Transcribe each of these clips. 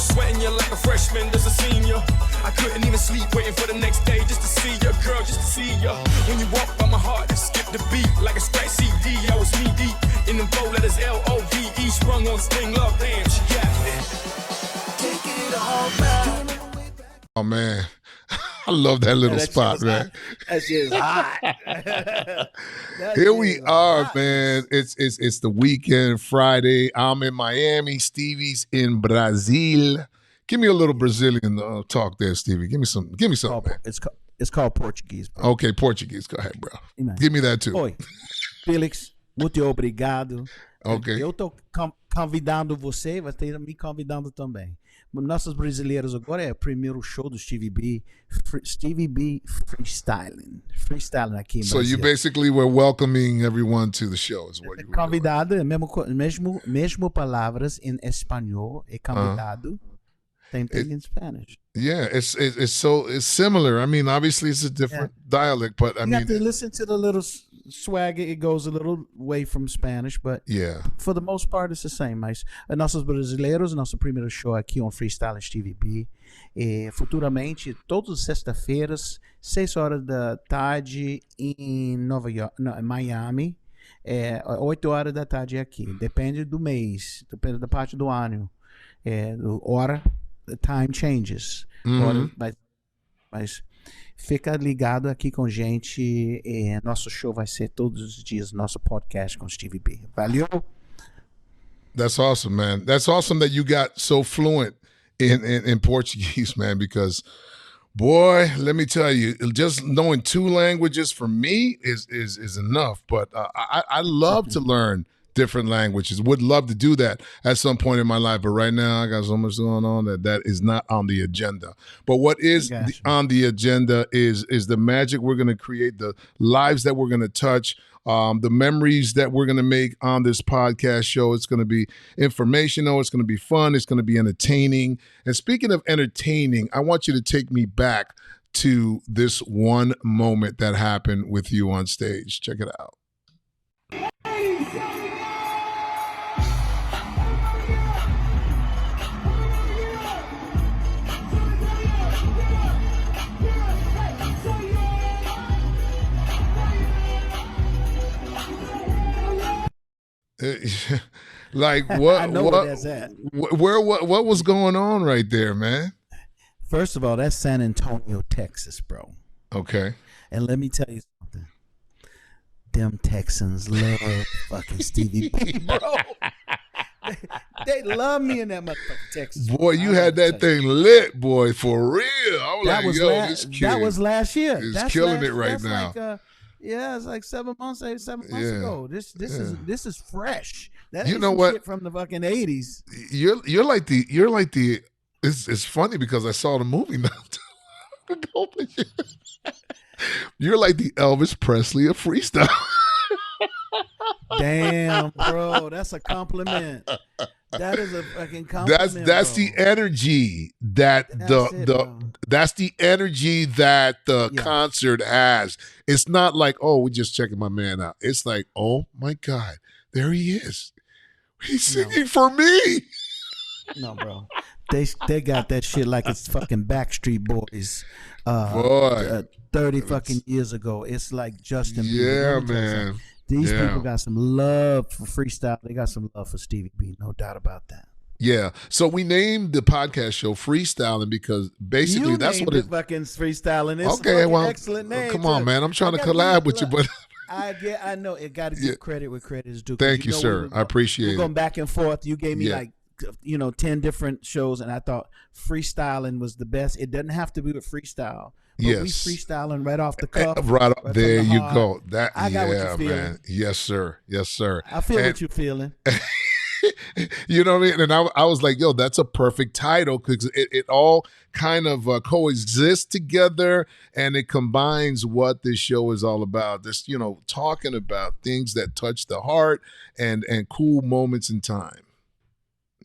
sweating you like a freshman, there's a senior. I couldn't even sleep waiting for the next day just to see you, girl, just to see you. When you walk by my heart, it skipped the beat like a scratch CD. I was knee deep in them 4 letters L-O-V, each rung on Sting Love. Damn, she got it. Take it all back. Oh man, I love that little spot, man. That shit is hot. Here we are, man. It's the weekend, Friday. I'm in Miami. Stevie's in Brazil. Give me a little Brazilian talk there, Stevie. Give me some. Man. It's called Portuguese, bro. Okay, Portuguese. Go ahead, bro. Give me that too. Oi, Felix, muito obrigado. Okay. Eu tô convidando você, vai ter me convidando também. Nossos brasileiros agora é o primeiro show do Stevie B. Stevie B Freestylin. Freestylin aqui em Brasil. So you basically were welcoming everyone to the show, is what you were convidado, mesmo palavras em espanhol, é convidado. Same thing in Spanish. Yeah, it's similar. I mean, obviously it's a different dialect, but I mean, you have to listen to the little swag. It goes a little way from Spanish, but yeah, for the most part it's the same. Mas nossos brasileiros, nosso primeiro show aqui on Freestylin Stevie B. Futuramente, todas as sextas-feiras, 6 horas da tarde em Nova York, não, Miami. 8 horas da tarde aqui. Depende do mês, depende da parte do ano. Hora. The time changes. Mas fica ligado aqui com gente. Nosso show vai ser todos os dias, nosso podcast com Stevie B. Valeu? That's awesome, man. That's awesome that you got so fluent in Portuguese, man, because boy, let me tell you, just knowing 2 languages for me is enough. But I love to learn different languages. Would love to do that at some point in my life, but right now I got so much going on that is not on the agenda. But what is on the agenda is the magic we're going to create, the lives that we're going to touch, the memories that we're going to make on this podcast show. It's going to be informational. It's going to be fun. It's going to be entertaining. And speaking of entertaining, I want you to take me back to this one moment that happened with you on stage. Check it out. Like what? I know where that's at. What was going on right there, man? First of all, that's San Antonio, Texas, bro. Okay. And let me tell you something. Them Texans love fucking Stevie B, bro. They love me in that motherfucking Texas. Boy, you had that thing lit, boy, for real. I was like, yo, this kid. That was last year. He's killing it right now. Like, yeah, it's like 7 months ago. This is fresh. That you know what? Shit from the fucking 80s. You're like the. It's funny because I saw the movie now. You're like the Elvis Presley of freestyle. Damn, bro, that's a compliment. That is a fucking compliment. That's the energy that that's the energy that the concert has. It's not like, oh, we're just checking my man out. It's like, oh my God, there he is. He's singing for me. No, bro. They got that shit like it's fucking Backstreet Boys. 30 fucking years ago. It's like Justin Bieber. Yeah, man. These people got some love for freestyle. They got some love for Stevie B. No doubt about that. Yeah. So we named the podcast show Freestylin because basically that's what it fucking Freestylin. It's okay, well, excellent name. Come on, man. I'm trying to collab with you, but I know it got to give credit where credit is due. Thank you, sir. I appreciate it. We're going back and forth. You gave me 10 different shows, and I thought Freestylin was the best. It doesn't have to be with freestyle. But we freestyling right off the cuff. Right there you go. I got what you're feeling. Man. Yes, sir. Yes, sir. I feel what you're feeling. You know what I mean? And I was like, yo, that's a perfect title because it all kind of coexists together and it combines what this show is all about. This, talking about things that touch the heart and cool moments in time.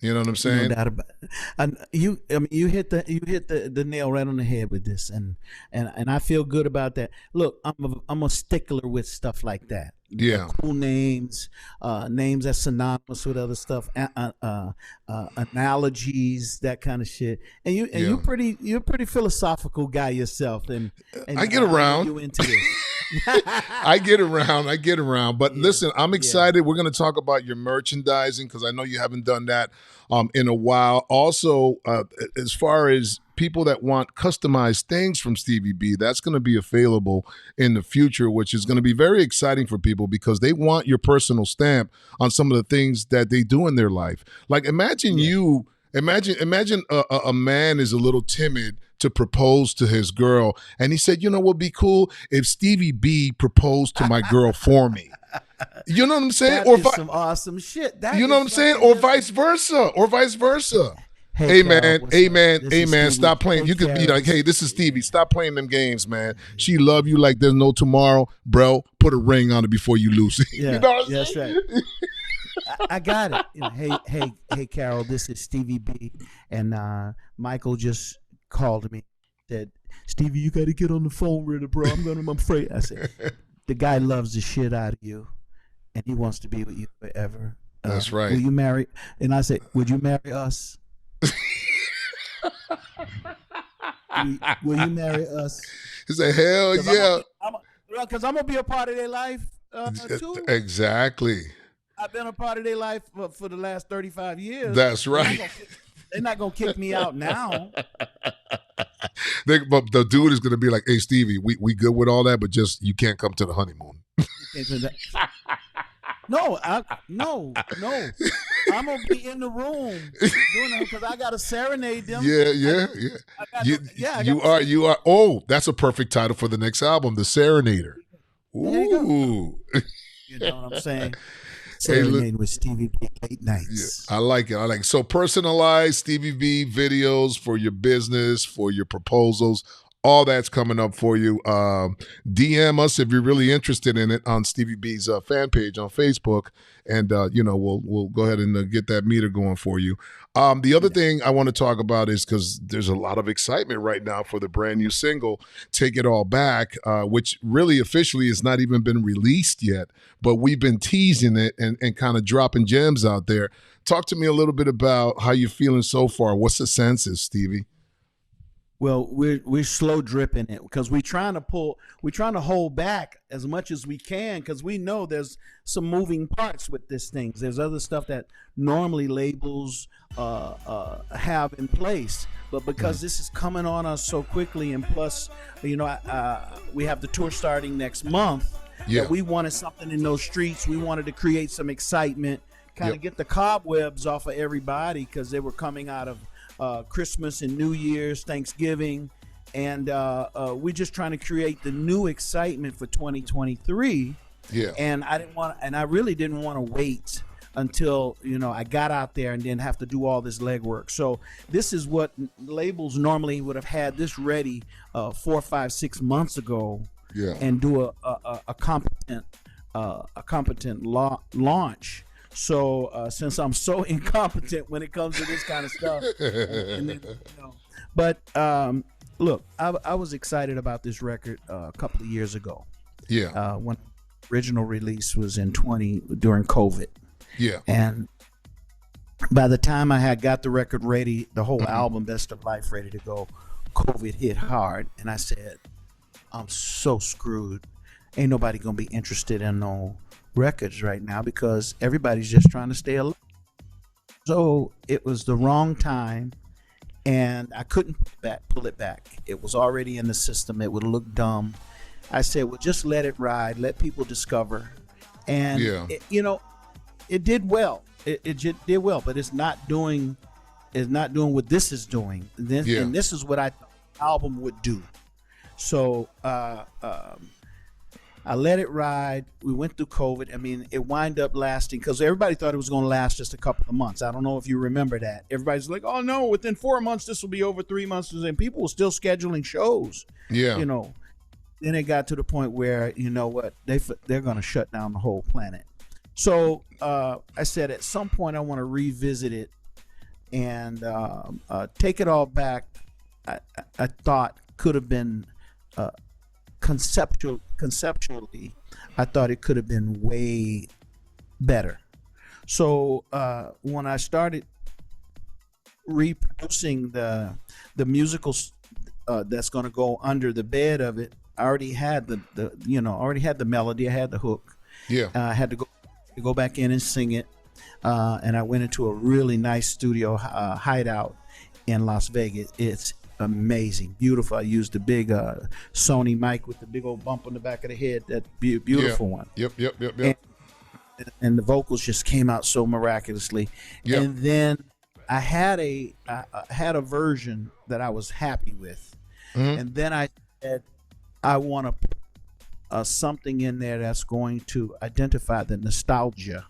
You know what I'm saying? No doubt about it. And you hit the nail right on the head with this, and I feel good about that. Look, I'm a stickler with stuff like that. Yeah. cool names, names that's synonymous with other stuff, analogies, that kind of shit. And Yeah. you're a pretty philosophical guy yourself, and I get I know around. you into this. I get around. But Yeah, listen, I'm yeah, excited. We're going to talk about your merchandising because I know you haven't done that in a while. Also, as far as people that want customized things from Stevie B, that's going to be available in the future, which is going to be very exciting for people because they want your personal stamp on some of the things that they do in their life. Like imagine yeah. imagine a man is a little timid to propose to his girl, and he said, "You know what would be cool if Stevie B proposed to my girl for me." You know what I'm saying? That Or is some awesome shit. That you know is what I'm saying? fucking Or just vice versa. Or vice versa. Hey, Carol, Amen. what's up? Amen. This is Amen. Stevie. Stop playing. Hey, You could be Carol, like, hey, this is Stevie. Stop playing them games, man. She love you like there's no tomorrow. Bro, put a ring on it before you lose it. Yeah, You know what I'm that's saying? right. I got it. You know, hey, Carol, this is Stevie B, and Michael just called me, said, Stevie, you got to get on the phone with her, bro. I'm afraid. I said, the guy loves the shit out of you, and he wants to be with you forever. That's right. Will you marry? And I said, would you marry us? Will you marry us? He said, hell yeah. Because I'm gonna be a part of their life too. Exactly. I've been a part of their life for the last 35 years. That's right. They're not gonna kick me out now. But the dude is going to be like, hey, Stevie, we good with all that, but just you can't come to the honeymoon. No. I'm gonna be in the room doing it because I gotta serenade them. Yeah. You are. Oh, that's a perfect title for the next album, The Serenader. Ooh. You know what I'm saying? Serenade with Stevie B late nights. Yeah, I like it. So personalized Stevie B videos for your business, for your proposals. All that's coming up for you. DM us if you're really interested in it on Stevie B's fan page on Facebook, and we'll go ahead and get that meter going for you. The other thing I want to talk about is because there's a lot of excitement right now for the brand new single, "Take It All Back," which really officially has not even been released yet, but we've been teasing it and kind of dropping gems out there. Talk to me a little bit about how you're feeling so far. What's the census, Stevie? Well, we're slow dripping it because we're trying to hold back as much as we can because we know there's some moving parts with this thing. There's other stuff that normally labels have in place, but because this is coming on us so quickly, and plus, we have the tour starting next month. Yeah, we wanted something in those streets. We wanted to create some excitement, kind of get the cobwebs off of everybody because they were coming out of Christmas and New Year's, Thanksgiving, and we're just trying to create the new excitement for 2023. Yeah. And I really didn't want to wait until I got out there and then have to do all this legwork. So this is what labels normally would have had this ready 4, 5, 6 months ago. Yeah. And do a competent launch. So since I'm so incompetent when it comes to this kind of stuff, look, I was excited about this record a couple of years ago. Yeah. When original release was during COVID. Yeah. And by the time I had got the record ready, the whole album, Best of Life, ready to go, COVID hit hard, and I said, I'm so screwed. Ain't nobody gonna be interested in no records right now because everybody's just trying to stay alive. So it was the wrong time, and I couldn't pull it back. It was already in the system. It would look dumb. I said, well, just let it ride, let people discover. And it did well. It just did well, but it's not doing what this is doing. And this is what I thought the album would do. So I let it ride. We went through COVID. I mean, it wind up lasting because everybody thought it was going to last just a couple of months. I don't know if you remember that. Everybody's like, oh, no, within 4 months, this will be over 3 months. And people were still scheduling shows. Yeah. Then it got to the point where, they're going to shut down the whole planet. So I said at some point I want to revisit it and Take It All Back. I thought could have been conceptually I thought it could have been way better. So when I started reproducing the musicals that's going to go under the bed of it, I already had the melody, I had the hook. Yeah. I had to go back in and sing it, and I went into a really nice studio hideout in Las Vegas. It's amazing, beautiful. I used the big Sony mic with the big old bump on the back of the head. That beautiful one. Yep. And the vocals just came out so miraculously. Yep. And then I had a version that I was happy with, and then I said I want to put something in there that's going to identify the nostalgia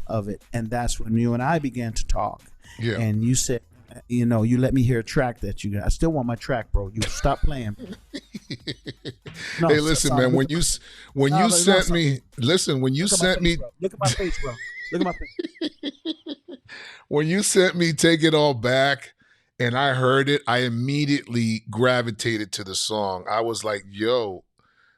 of it, and that's when you and I began to talk. Yeah. And you said, you let me hear a track that I still want my track, bro. You stop playing. No, hey, listen, man. When you sent me, look at my face, bro. Look at my face. When you sent me "Take It All Back" and I heard it, I immediately gravitated to the song. I was like, "Yo,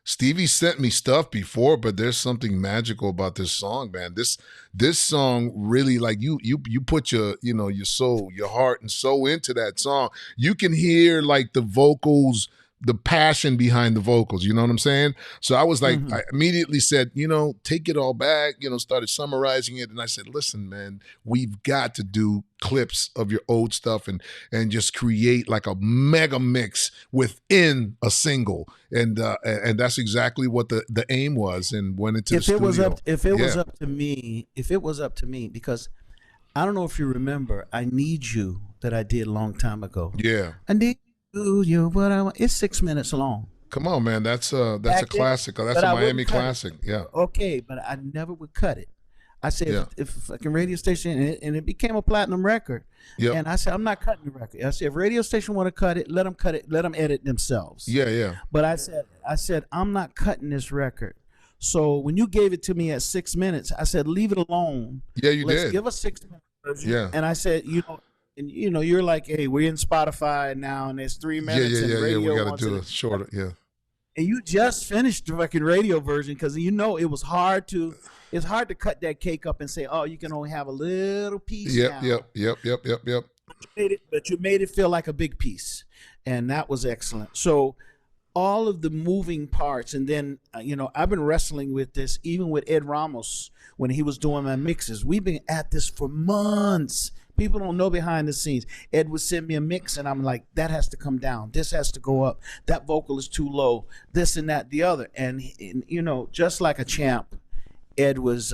Stevie sent me stuff before, but there's something magical about this song, man. This song really, like, you put your soul, your heart and soul into that song. You can hear like the vocals, the passion behind the vocals, you know what I'm saying? So I was like, I immediately said, "Take It All Back," started summarizing it. And I said, listen, man, we've got to do clips of your old stuff and just create like a mega mix within a single. And that's exactly what the aim was, and went into the studio. If it was up to me, because I don't know if you remember, "I Need You" that I did a long time ago. Yeah. I need you, but I want. It's 6 minutes long. Come on, man. That's a classic. That's a Miami classic. Yeah. Okay, but I never would cut it. I said, if a fucking radio station, and it became a platinum record. Yep. And I said, I'm not cutting the record. I said, if radio station want to cut it, let them cut it. Let them edit themselves. Yeah. But I said, I'm not cutting this record. So when you gave it to me at 6 minutes, I said, leave it alone. Yeah, you Let's did. give a 6 minute version. Yeah. And I said, you're like, hey, we're in Spotify now, and there's 3 minutes. Yeah. Radio We got to do a shorter. Yeah. And you just finished the fucking radio version, because it was hard to. It's hard to cut that cake up and say, oh, you can only have a little piece. Yep. But you made it feel like a big piece, and that was excellent. So all of the moving parts, and then I've been wrestling with this even with Ed Ramos when he was doing my mixes. We've been at this for months. People don't know behind the scenes. Ed would send me a mix, and I'm like, that has to come down. This has to go up. That vocal is too low. This and that, the other. And just like a champ, Ed was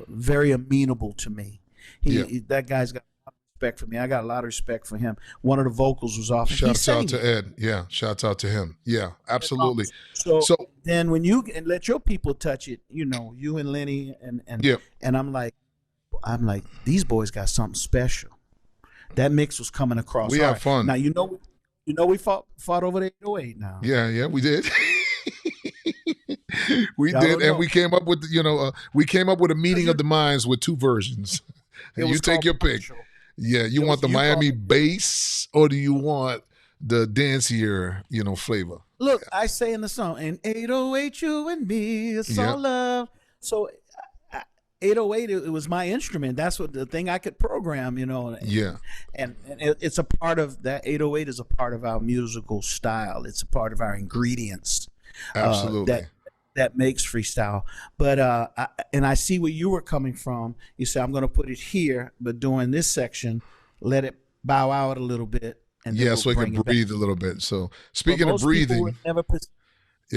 very amenable to me. That guy's got a lot of respect for me. I got a lot of respect for him. One of the vocals was off. Shouts out to Ed. Yeah, shouts out to him. Yeah, absolutely. So then when you let your people touch it, you and Lenny and I'm like, these boys got something special. That mix was coming across. We hard. have fun. Now we fought over the 808 now. Yeah, we did. We did, and we came up with a meeting of the minds with 2 versions. You take your pick. Yeah, you want the Miami bass, or do you want the dancier, flavor? Look, I say in the song, "In 808, you and me, it's all love." So 808, it was my instrument. That's what the thing I could program, Yeah. And it's a part of that. 808 is a part of our musical style. It's a part of our ingredients. Absolutely. That makes freestyle. But I see where you were coming from. You say, I'm going to put it here, but during this section, let it bow out a little bit. And then so it can breathe a little bit. So speaking of breathing.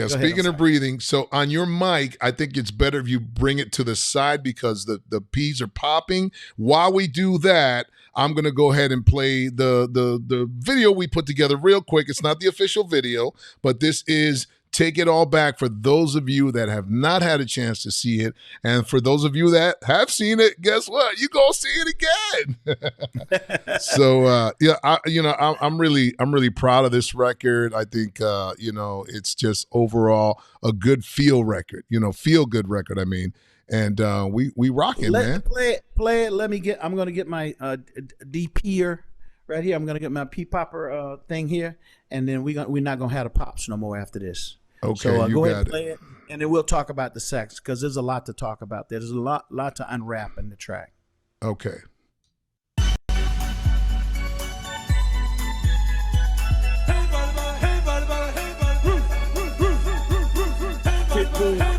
Speaking of breathing, so on your mic, I think it's better if you bring it to the side, because the P's are popping. While we do that, I'm going to go ahead and play the video we put together real quick. It's not the official video, but this is Take It All Back for those of you that have not had a chance to see it. And for those of you that have seen it, guess what? You go see it again. So, I'm really proud of this record. I think, it's just overall a good feel record, feel good record. I mean, and we rocking, man. Play it. I'm going to get my DPer right here. I'm going to get my P popper thing here. And then we're not going to have the pops no more after this. Okay, So you go ahead got and it. play it, and then we'll talk about the sex because there's a lot to talk about. There's a lot to unwrap in the track. Okay.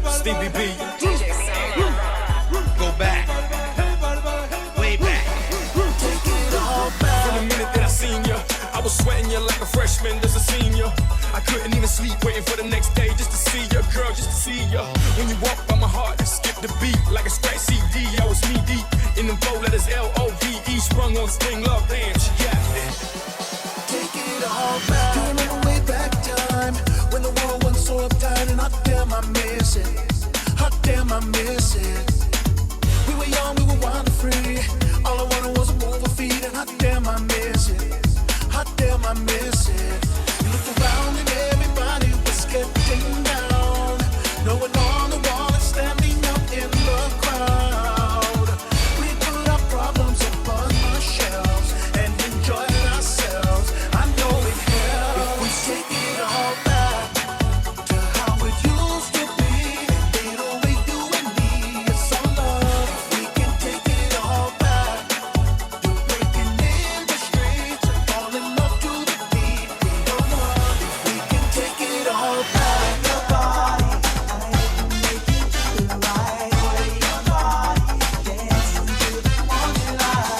Stevie B, go back, way back. From the minute that I seen ya, I was sweating you like a freshman, there's a senior. I couldn't even sleep, waiting for the next day just to see ya, girl, just to see ya. When you walk by my heart, it skipped the beat like a scratch CD. I was knee deep in them 4 letters L-O-V-E, sprung on spring love, damn, she got it. Take it all back. Do you remember way back time when the world wasn't so uptight and hot damn I miss it. Hot damn I miss it. We were young, we were wild and free. All I wanted was a move of feet and hot damn I miss it. Hot damn I miss it. You looked around and everybody was getting down. No one on the wall is standing up in the crowd. We put our problems upon our shelves and enjoyed ourselves. I know it helps if we take it all back to how it used to be. It only you and me. It's our love. If we can take it all back to breaking in the streets and falling love to the beat. We don't want if we can take it all back. Your body, I make it feel right. Your body, dancing to the morning light.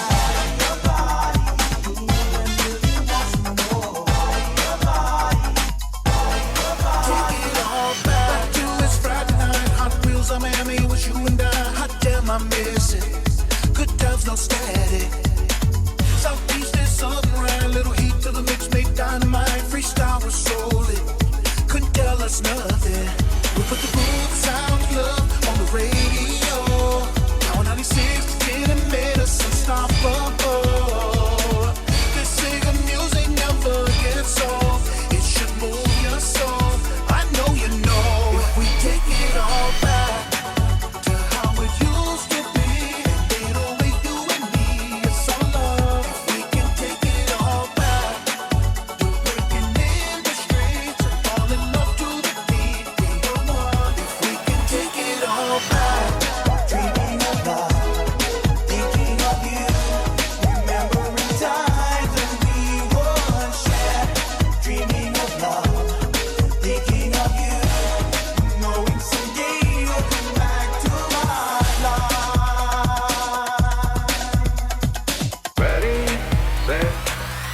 Your body, you and really want some more. Your body, take it all back. Back to this Friday night, Hot Wheels of Miami was you and I. Hot damn, I miss it. Good times, no static. Southeast is southern right, little heat to the mix, make dynamite. Freestyle was solid, couldn't tell us nothing. We put the groove, the sound of love on the radio. Now 96 to 10 and made us unstoppable. This sing of music never gets old. It should move your soul. I know you know. If we take it all back to how it used to be, it only you and me. It's our love. If we can take it all back to breaking in the streets and falling love to the beat. We don't want if we can take it all back. Dreaming of love, thinking of you, remembering times when we once shared. Dreaming of love, thinking of you, knowing someday you'll come back to my life. Ready, set,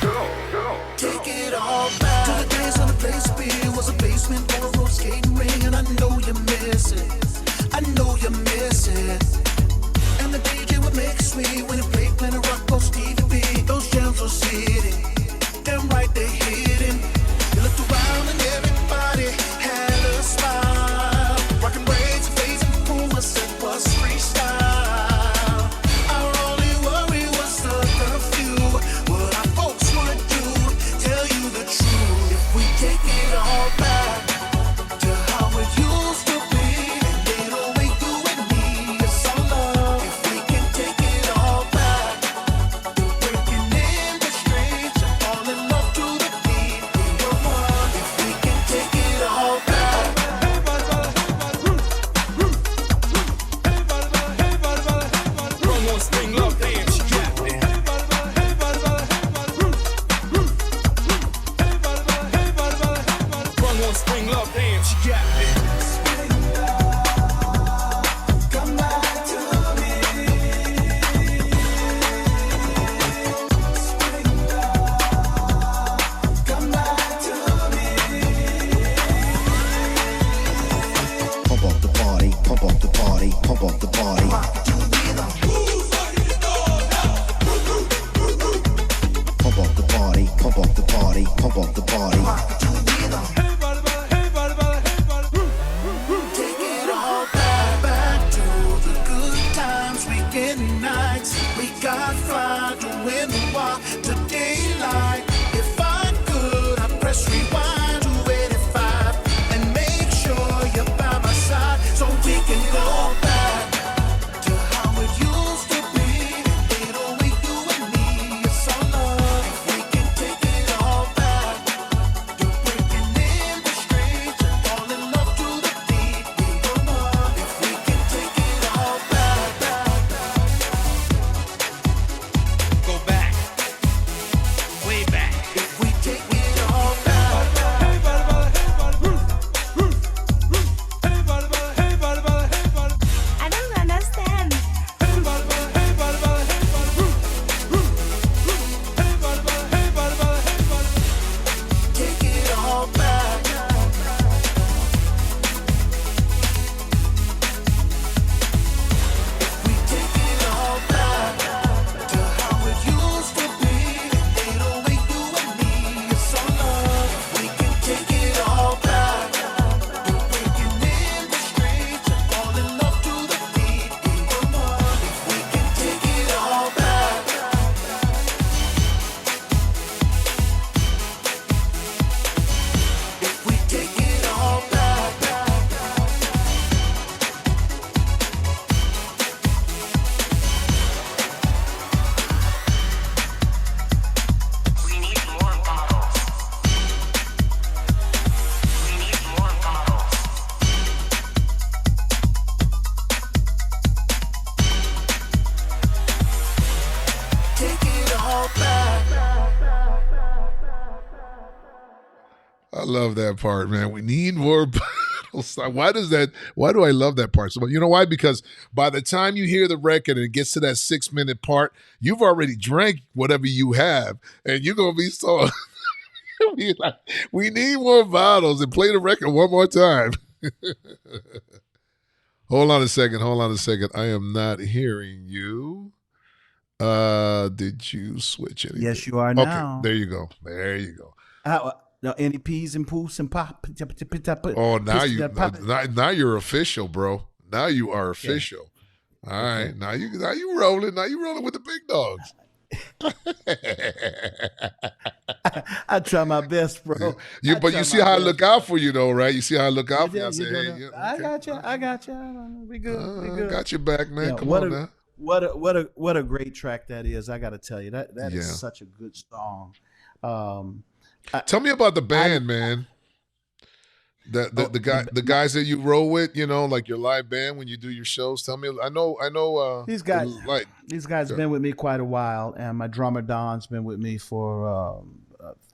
go, go. Take it all back to the days when the place to be was a basement or a road skating ring, and I know you miss it. I know you miss it. And the DJ would make it sweet when he played Glenn and Rock, Stevie B. Those jams were sitting, damn right they hidden. You looked around and everybody had a smile. Rocking braids and phase and Puma said was freestyle. Our only worry was the curfew. What our folks would do, tell you the truth. If we take it all back to how it used to be, it only you and me. It's our love. If we can take it all back to breaking in the streets and falling love to the beat. We don't want if we can take it all back. Sprung on spring love, damn, she got it. Sprung on spring love, damn, she got it. Come back to me. Come back to me. Pump up the party, pump up the party, pump up the party. Pump up the party, pump up the party, pump up the party. Take it all back to the good times, weekend nights. We got fly doing the walk to daylight. If I could, I'd press rewind to 85 and make sure you're by my side so we can go back to how it used to be. It only you and me. It's our love. If we can take it all back to breaking in the streets and falling all back. I love that part, man. We need more battles. Why do I love that part? So, you know why? Because by the time you hear the record and it gets to that 6-minute part, you've already drank whatever you have, and you're going to be so, be like, we need more bottles, and play the record one more time. Hold on a second. I am not hearing you. Did you switch anything? Yes, you are now. Okay, there you go. No, any peas and poofs and pop. Oh, now you're official, bro. Now you are official. Yeah. All right, now you rolling. Now you rolling with the big dogs. I try my best, bro. But you see how I look out for you, though, right? You see how I look out for you. I say, hey, okay. I got you. We good. Got your back, man. Yeah, Come on now. What a great track that is. I got to tell you that is such a good song. Tell me about the band, man. The guys that you roll with, you know, like your live band when you do your shows. Tell me, I know. These guys have been with me quite a while, and my drummer Don's been with me for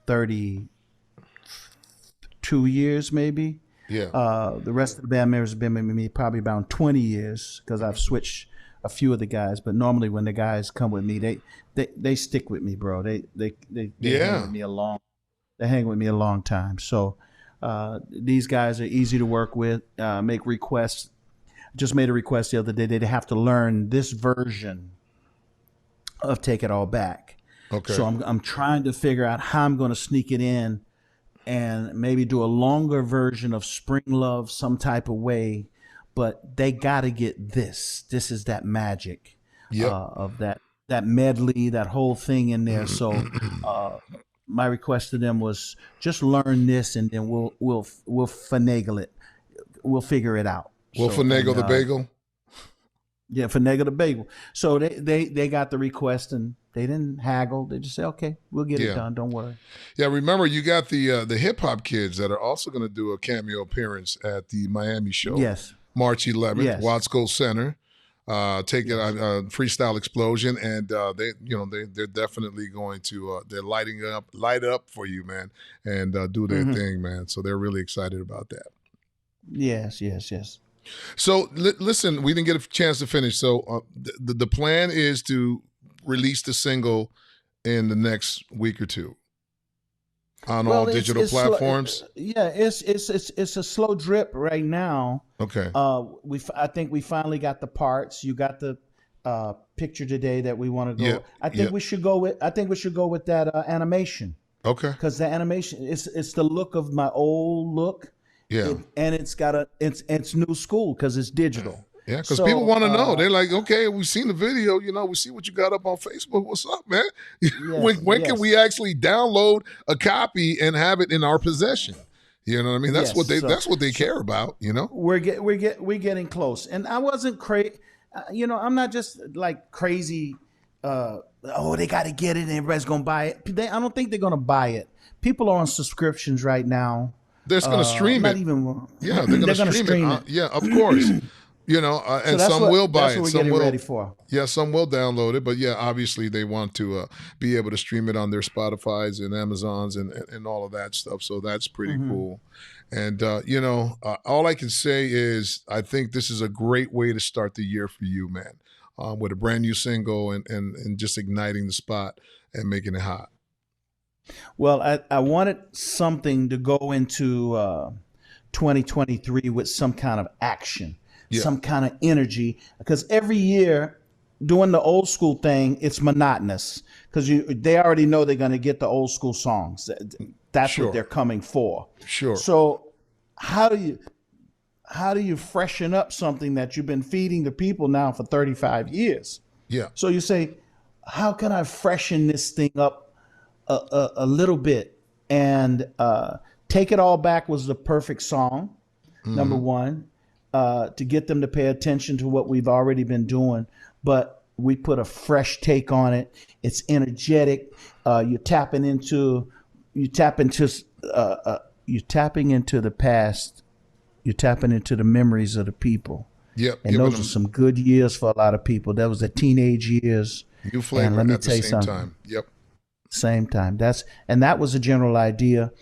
32 years, maybe. Yeah. The rest of the band members have been with me probably about 20 years because I've switched a few of the guys. But normally when the guys come with me, they stick with me, bro. They hang with me a long. They hang with me a long time. So these guys are easy to work with. Make requests. Just made a request the other day. They'd have to learn this version of "Take It All Back." Okay. So I'm trying to figure out how I'm going to sneak it in, and maybe do a longer version of "Spring Love" some type of way. But they got to get this. This is that magic of that medley, that whole thing in there. So. My request to them was just learn this, and then we'll finagle it. We'll figure it out. We'll finagle the bagel. Yeah, finagle the bagel. So they got the request, and they didn't haggle. They just said, "Okay, we'll get it done. Don't worry." Yeah, remember you got the hip hop kids that are also going to do a cameo appearance at the Miami show. Yes, March 11th, Watsco Center. Freestyle Explosion, and they're definitely going to light up for you, man, and do their thing, man. So they're really excited about that. Yes. So listen, we didn't get a chance to finish. So the plan is to release the single in the next week or two on all digital platforms. It's a slow drip right now. Okay. I think we finally got the parts. You got the picture today that we want to go. I think we should go with that animation. Okay. Because the animation it's the look of my old look. Yeah. And it's new school because it's digital. Yeah, because people want to know. They're like, okay, we've seen the video. You know, we see what you got up on Facebook. What's up, man? When can we actually download a copy and have it in our possession? You know what I mean? That's what they care about. You know, we're getting close. And I wasn't crazy. I'm not just like crazy. They got to get it and everybody's gonna buy it. I don't think they're gonna buy it. People are on subscriptions right now. They're going to stream it. They're going to stream it. Yeah, of course. And some will buy it. That's what we're getting ready for. Yeah, some will download it, but obviously they want to be able to stream it on their Spotifys and Amazons and all of that stuff. So that's pretty cool. And all I can say is I think this is a great way to start the year for you, man, with a brand new single and just igniting the spot and making it hot. Well, I wanted something to go into 2023 with some kind of action. Some kind of energy, because every year doing the old school thing, it's monotonous because they already know they're going to get the old school songs. That's what they're coming for. Sure. So how do you freshen up something that you've been feeding the people now for 35 years? Yeah. So you say, how can I freshen this thing up a little bit? And Take It All Back was the perfect song, number one. To get them to pay attention to what we've already been doing, but we put a fresh take on it. It's energetic. You're tapping into the past. You're tapping into the memories of the people. Yep. And those are some good years for a lot of people. That was the teenage years. New flavor at the same time. Yep. Same time. That was the general idea.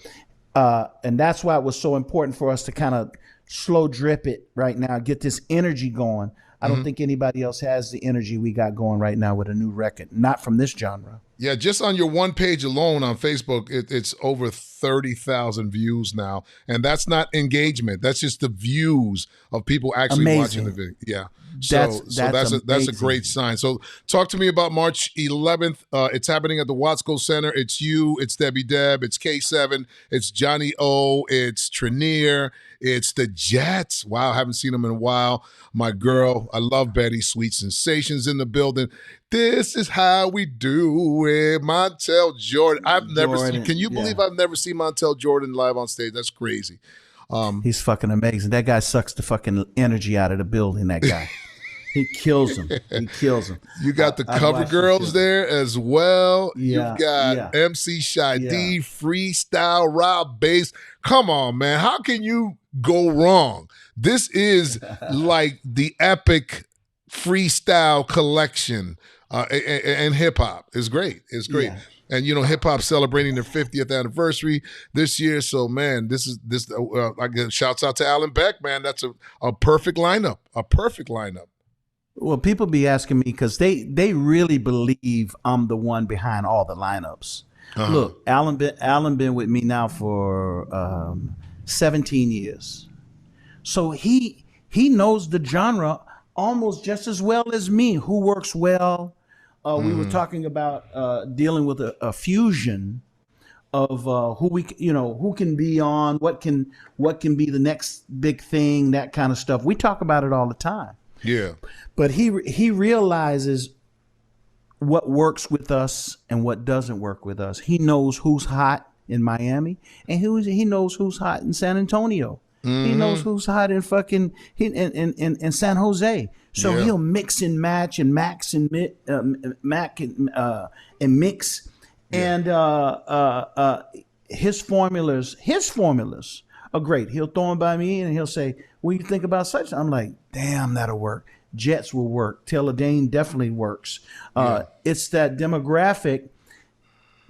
And that's why it was so important for us to kind of slow drip it right now, get this energy going. I don't think anybody else has the energy we got going right now with a new record, not from this genre. Yeah, just on your one page alone on Facebook, it's over 30,000 views now. And that's not engagement. That's just the views of people actually watching the video. Yeah. So that's a great sign. So talk to me about March 11th. It's happening at the Watsco Center. It's you, it's Debbie Deb, it's K7, it's Johnny O, it's Trenier, it's the Jets. Wow, I haven't seen them in a while. My girl, I love Betty, Sweet Sensations in the building. This is how we do it. Montel Jordan. I've never seen, can you believe I've never seen Montel Jordan live on stage? That's crazy. He's fucking amazing. That guy sucks the fucking energy out of the building, that guy. He kills him. He kills him. You got the cover girls there as well. Yeah, You've got MC Shy D, Freestyle, Rob Bass. Come on, man. How can you go wrong? This is like the epic freestyle collection and hip hop. It's great. It's great. Yeah. And, you know, hip hop celebrating their 50th anniversary this year. So, man, I give shouts out to Alan Beck, man. That's a perfect lineup. A perfect lineup. Well, people be asking me because they really believe I'm the one behind all the lineups. Look, Alan been with me now for 17 years. So he knows the genre almost just as well as me. Who works well? We were talking about dealing with a fusion of who can be on, what can be the next big thing, that kind of stuff. We talk about it all the time. Yeah. But he realizes what works with us and what doesn't work with us. He knows who's hot in Miami and he knows who's hot in San Antonio. He knows who's hot in fucking in San Jose. So he'll mix and match and max and mac and mix, and his formulas are great. He'll throw them by me and he'll say, "What do you think about such?" I'm like, "Damn, that'll work. Jets will work. Taylor Dane definitely works." It's that demographic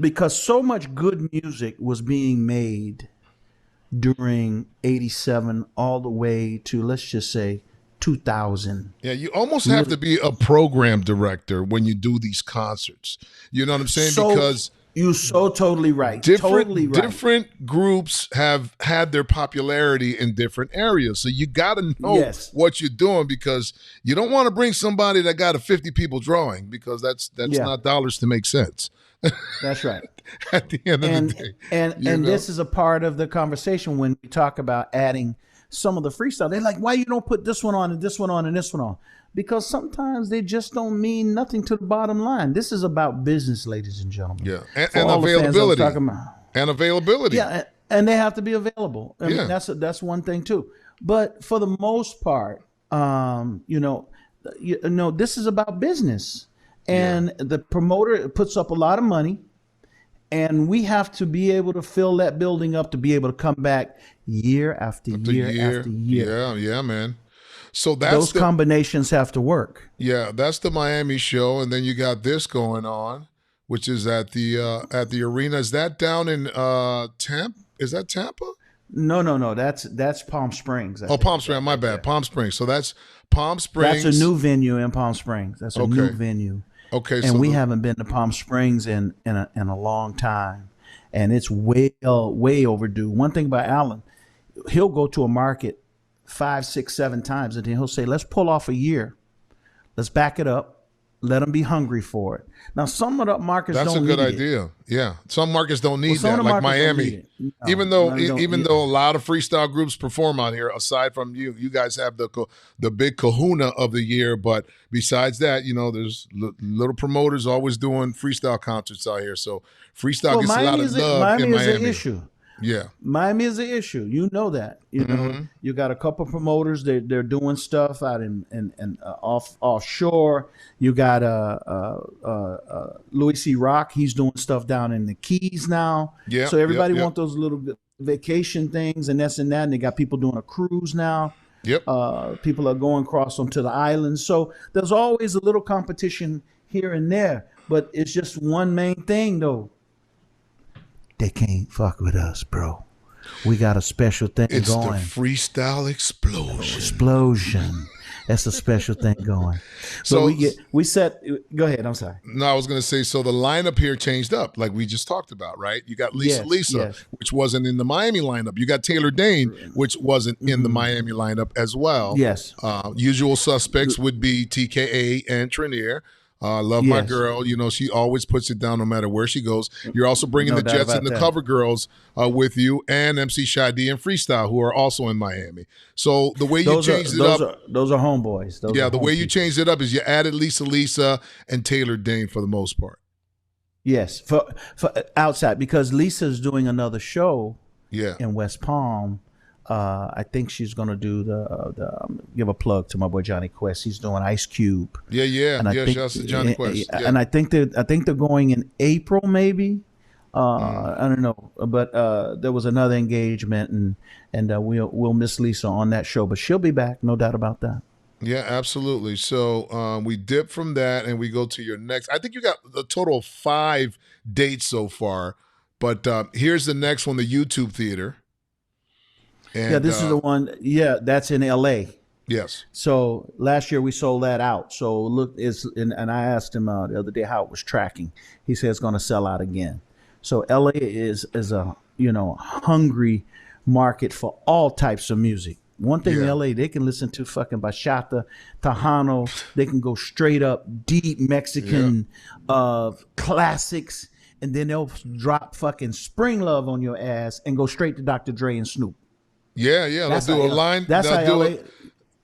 because so much good music was being made during 87 all the way to, let's just say, 2000. Yeah, you almost have to be a program director when you do these concerts. You know what I'm saying? Because you're so totally right. Different groups have had their popularity in different areas. So you got to know what you're doing because you don't want to bring somebody that got a 50 people drawing because that's not dollars to make sense. That's right. At the end of the day. And this is a part of the conversation when we talk about adding some of the freestyle. They're like, why you don't put this one on and this one on and this one on? Because sometimes they just don't mean nothing to the bottom line. This is about business, ladies and gentlemen. Yeah, and availability. And availability. Yeah, and they have to be available. I mean, that's one thing too. But for the most part, this is about business. And the promoter puts up a lot of money, and we have to be able to fill that building up to be able to come back year after year after year. Yeah, man. So those combinations have to work. Yeah, that's the Miami show, and then you got this going on, which is at the arena. Is that down in Tampa? Is that Tampa? No. That's Palm Springs. Palm Springs. My bad. Palm Springs. So that's Palm Springs. That's a new venue in Palm Springs. That's a new venue. Okay, and we haven't been to Palm Springs in a long time, and it's way overdue. One thing about Alan, he'll go to a market 5, 6, 7 times, and then he'll say, "Let's pull off a year. Let's back it up. Let them be hungry for it." Now, some of the markets don't need it. That's a good idea. Yeah, some markets don't need that, like Miami. No, even though a lot of freestyle groups perform out here, aside from you guys have the big kahuna of the year. But besides that, there's little promoters always doing freestyle concerts out here. So freestyle gets a lot of love in Miami. Miami is an issue. Yeah, Miami is an issue. You know that. You got a couple promoters. They're doing stuff out in offshore. You got Louis C. Rock. He's doing stuff down in the Keys now. Yeah. So everybody wants those little vacation things and this and that. And they got people doing a cruise now. Yep. People are going across onto the islands. So there's always a little competition here and there. But it's just one main thing though. they can't fuck with us, bro. We got a special thing It's going. the freestyle explosion. That's a special thing going. So we set. Go ahead. I'm sorry. No, I was going to say, so the lineup here changed up, like we just talked about, right? You got Lisa Yes. which wasn't in the Miami lineup. You got Taylor Dane, which wasn't in the Miami lineup as well. Yes. Usual suspects would be TKA and Trinier. Love my girl. You know, she always puts it down no matter where she goes. You're also bringing No the doubt Jets about and the that. Cover Girls with you, and MC Shadi and Freestyle, who are also in Miami. So the way you changed it up. Those are homeboys. The way you changed it up is you added Lisa and Taylor Dane for the most part. Yes, for outside, because Lisa's doing another show in West Palm. I think she's gonna do the give a plug to my boy Johnny Quest. He's doing Ice Cube. And I think, Shouts to Johnny Quest. Yeah. And I think they're going in April, maybe. I don't know, but there was another engagement, and we'll miss Lisa on that show, but she'll be back, no doubt about that. Yeah, absolutely. So we dip from that and we go to your next. I think you got a total of 5 dates so far, but here's the next one: the YouTube Theater. And, this is the one. Yeah, that's in L.A. Yes. So last year we sold that out. So look, and I asked him the other day how it was tracking. He said it's going to sell out again. So LA is a hungry market for all types of music. One thing in LA, they can listen to fucking bachata, Tejano. They can go straight up deep Mexican classics, and then they'll drop fucking Spring Love on your ass and go straight to Dr. Dre and Snoop. Yeah. They'll do a line. That's how LA.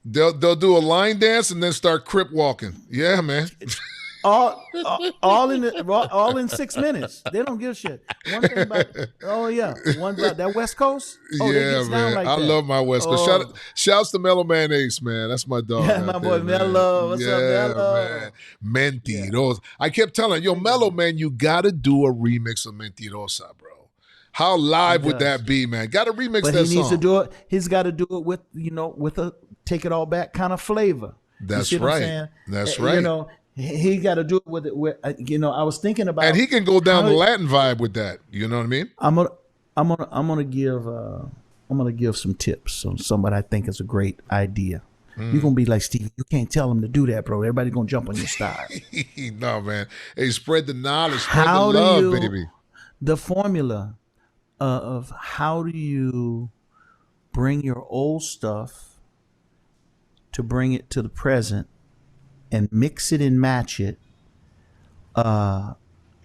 They'll do a line dance and then start crip walking. Yeah, man. all in 6 minutes. They don't give a shit. One thing about one about that West Coast. They gets down like I that. love my West Coast. Shouts to Mellow Man Ace, man. That's my dog. Yeah, my boy Mellow. What's up, Mellow? Man. Mentirosa. I kept telling Mellow Man, you gotta do a remix of Mentirosa, bro. How live would that be, man? Got to remix that song. But he needs to do it. He's got to do it with a take it all back kind of flavor. That's you see what I'm right. saying? That's right. He got to do it with I was thinking about, and he can go down the Latin vibe with that. You know what I mean? I'm gonna give some tips on somebody I think is a great idea. You're gonna be like, Steve, you can't tell him to do that, bro. Everybody's gonna jump on your style. No, man. Hey, spread the knowledge, spread the love, baby. The formula of how do you bring your old stuff to bring it to the present and mix it and match it to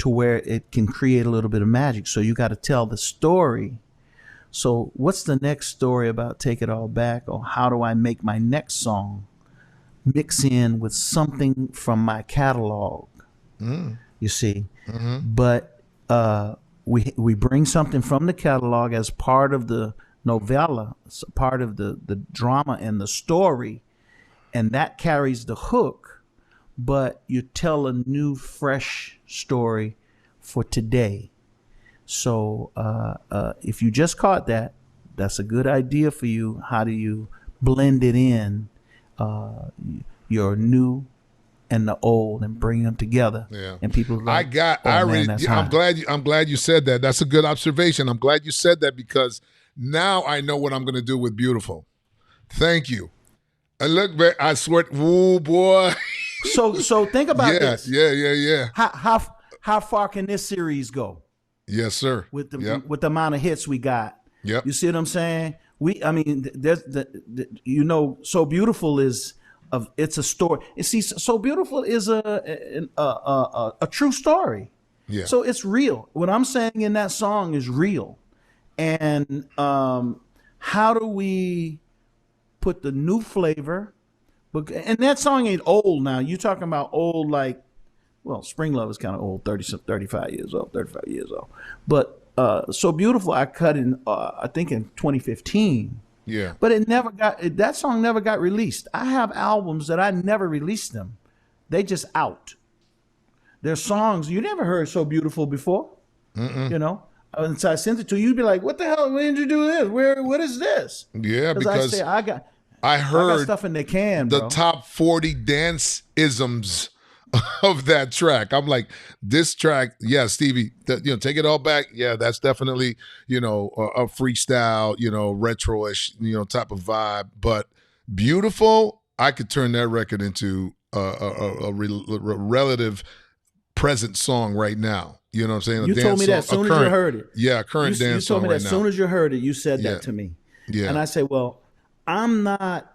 where it can create a little bit of magic. So you got to tell the story. So what's the next story about Take It All Back? Or how do I make my next song mix in with something from my catalog? You see? But we bring something from the catalog as part of the novella, part of the drama and the story, and that carries the hook, but you tell a new, fresh story for today. So if you just caught that, that's a good idea for you. How do you blend it in, your new and the old, and bring them together? And people like, I'm glad you said that. That's a good observation. I'm glad you said that, because now I know what I'm going to do with Beautiful. Thank you. And look, man, I swear, woo, boy. So think about this. Yeah. How far can this series go? Yes, sir. With the amount of hits we got. Yep. You see what I'm saying? There's So Beautiful is it's a story. You see, So Beautiful is a true story. Yeah. So it's real. What I'm saying in that song is real. And how do we put the new flavor? And that song ain't old now. You talking about old, like, well, Spring Love is kind of old, 35 years old. But So Beautiful, I cut in, I think in 2015. Yeah. But that song never got released. I have albums that I never released them. They just out. There's songs you never heard So Beautiful before. And so I sent it to you. You'd be like, what the hell? When did you do this? What is this? Yeah, because I got I heard stuff in the can, the bro. top 40 dance isms of that track. I'm like, this track, yeah, Stevie, Take It All Back. Yeah, that's definitely, a freestyle, retro-ish, type of vibe. But Beautiful, I could turn that record into a relative present song right now. You know what I'm saying? You told me that as soon as you heard it. Yeah, current dance song. You told me that as soon as you heard it, you said that to me. Yeah. And I say, well, I'm not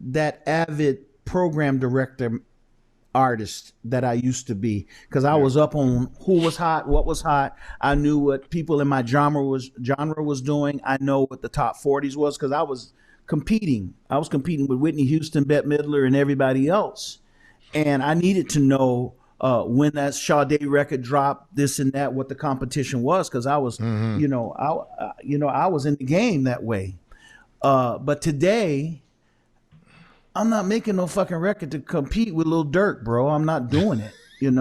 that avid program director artist that I used to be, because I was up on who was hot, what was hot. I knew what people in my genre was doing. I know what the top 40s was, because I was competing. I was competing with Whitney Houston, Bette Midler, and everybody else. And I needed to know when that Sade record dropped, this and that, what the competition was, because I was, I was in the game that way. But today, I'm not making no fucking record to compete with Lil Durk, bro. I'm not doing it. You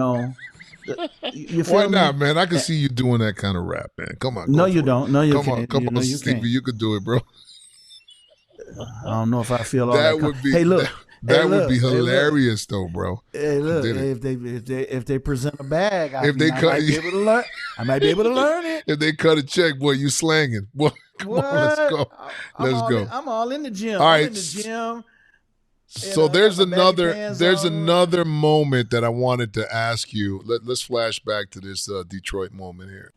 feel Why me? not, man? I can see you doing that kind of rap, man. Come on. No, you don't. No, you Come can't. on, You Stevie. can't. You could do it, bro. I don't know if I feel all That that. would be. Hey, look. That would be hilarious, though, bro. Hey, look. If they present a bag, I might be able to learn. I might be able to learn it. If they cut a check, boy, you slanging. Boy, come on, let's go. Let's go. I'm all in the gym. All right. I'm in the gym. So there's another on. moment that I wanted to ask you. Let's flash back to this Detroit moment here.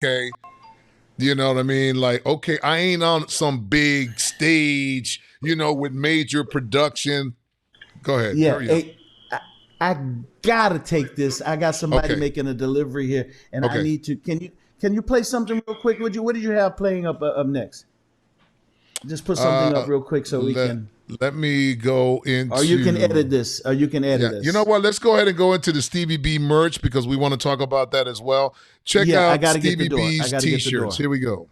Okay. You know what I mean? Like, okay, I ain't on some big stage, with major production. Go ahead. Yeah. Hurry up. Hey, I gotta take this. I got somebody Okay. making a delivery here, and Okay. I need to. Can you play something real quick? What did you have playing up next? Just put something up real quick so we can. Let me go into. Or you can edit this. Or you can edit Yeah. this. You know what? Let's go ahead and go into the Stevie B merch, because we want to talk about that as well. Check I out gotta get the Stevie door. I B's gotta get the door. t-shirts. Here we go.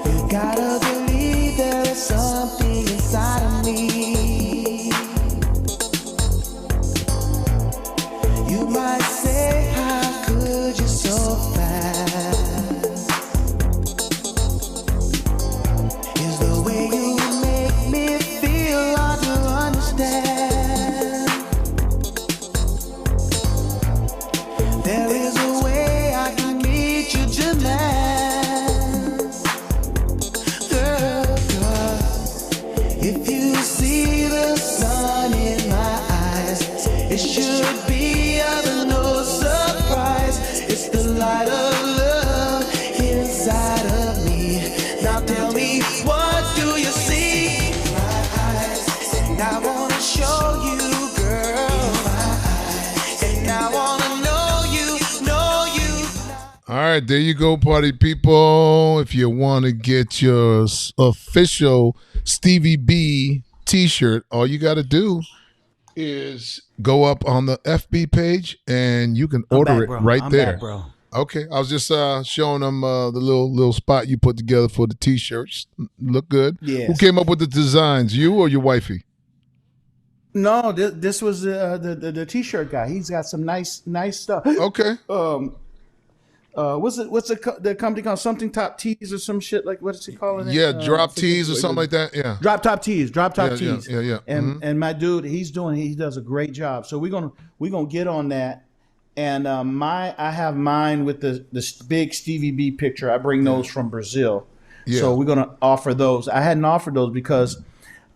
You gotta believe there's something inside of me. You might say, how could you so fast? Is the way you make me feel hard to understand. There is a way I can meet you tonight. If you see the sun in my eyes, it should be of no surprise. It's the light of love inside of me. Now tell me, what do you see in my eyes? And I wanna show you, girl, in my eyes. And I wanna know you. All right, there you go, party people. If you want to get your official Stevie B t-shirt, all you got to do is go up on the FB page and you can order it right there. Back, bro. Okay, I was just showing them the little spot you put together for the t-shirts. Look good. Yes. Who came up with the designs, you or your wifey? No, this was the t-shirt guy. He's got some nice stuff. Okay. What's the company called? Something Top Tees or some shit, like, what is he calling it? Yeah, drop tees or something like that. Yeah. Drop Top Tees. Yeah. And my dude, he does a great job. So we're gonna get on that, And I have mine with the big Stevie B picture. I bring those from Brazil. Yeah. So we're gonna offer those. I hadn't offered those because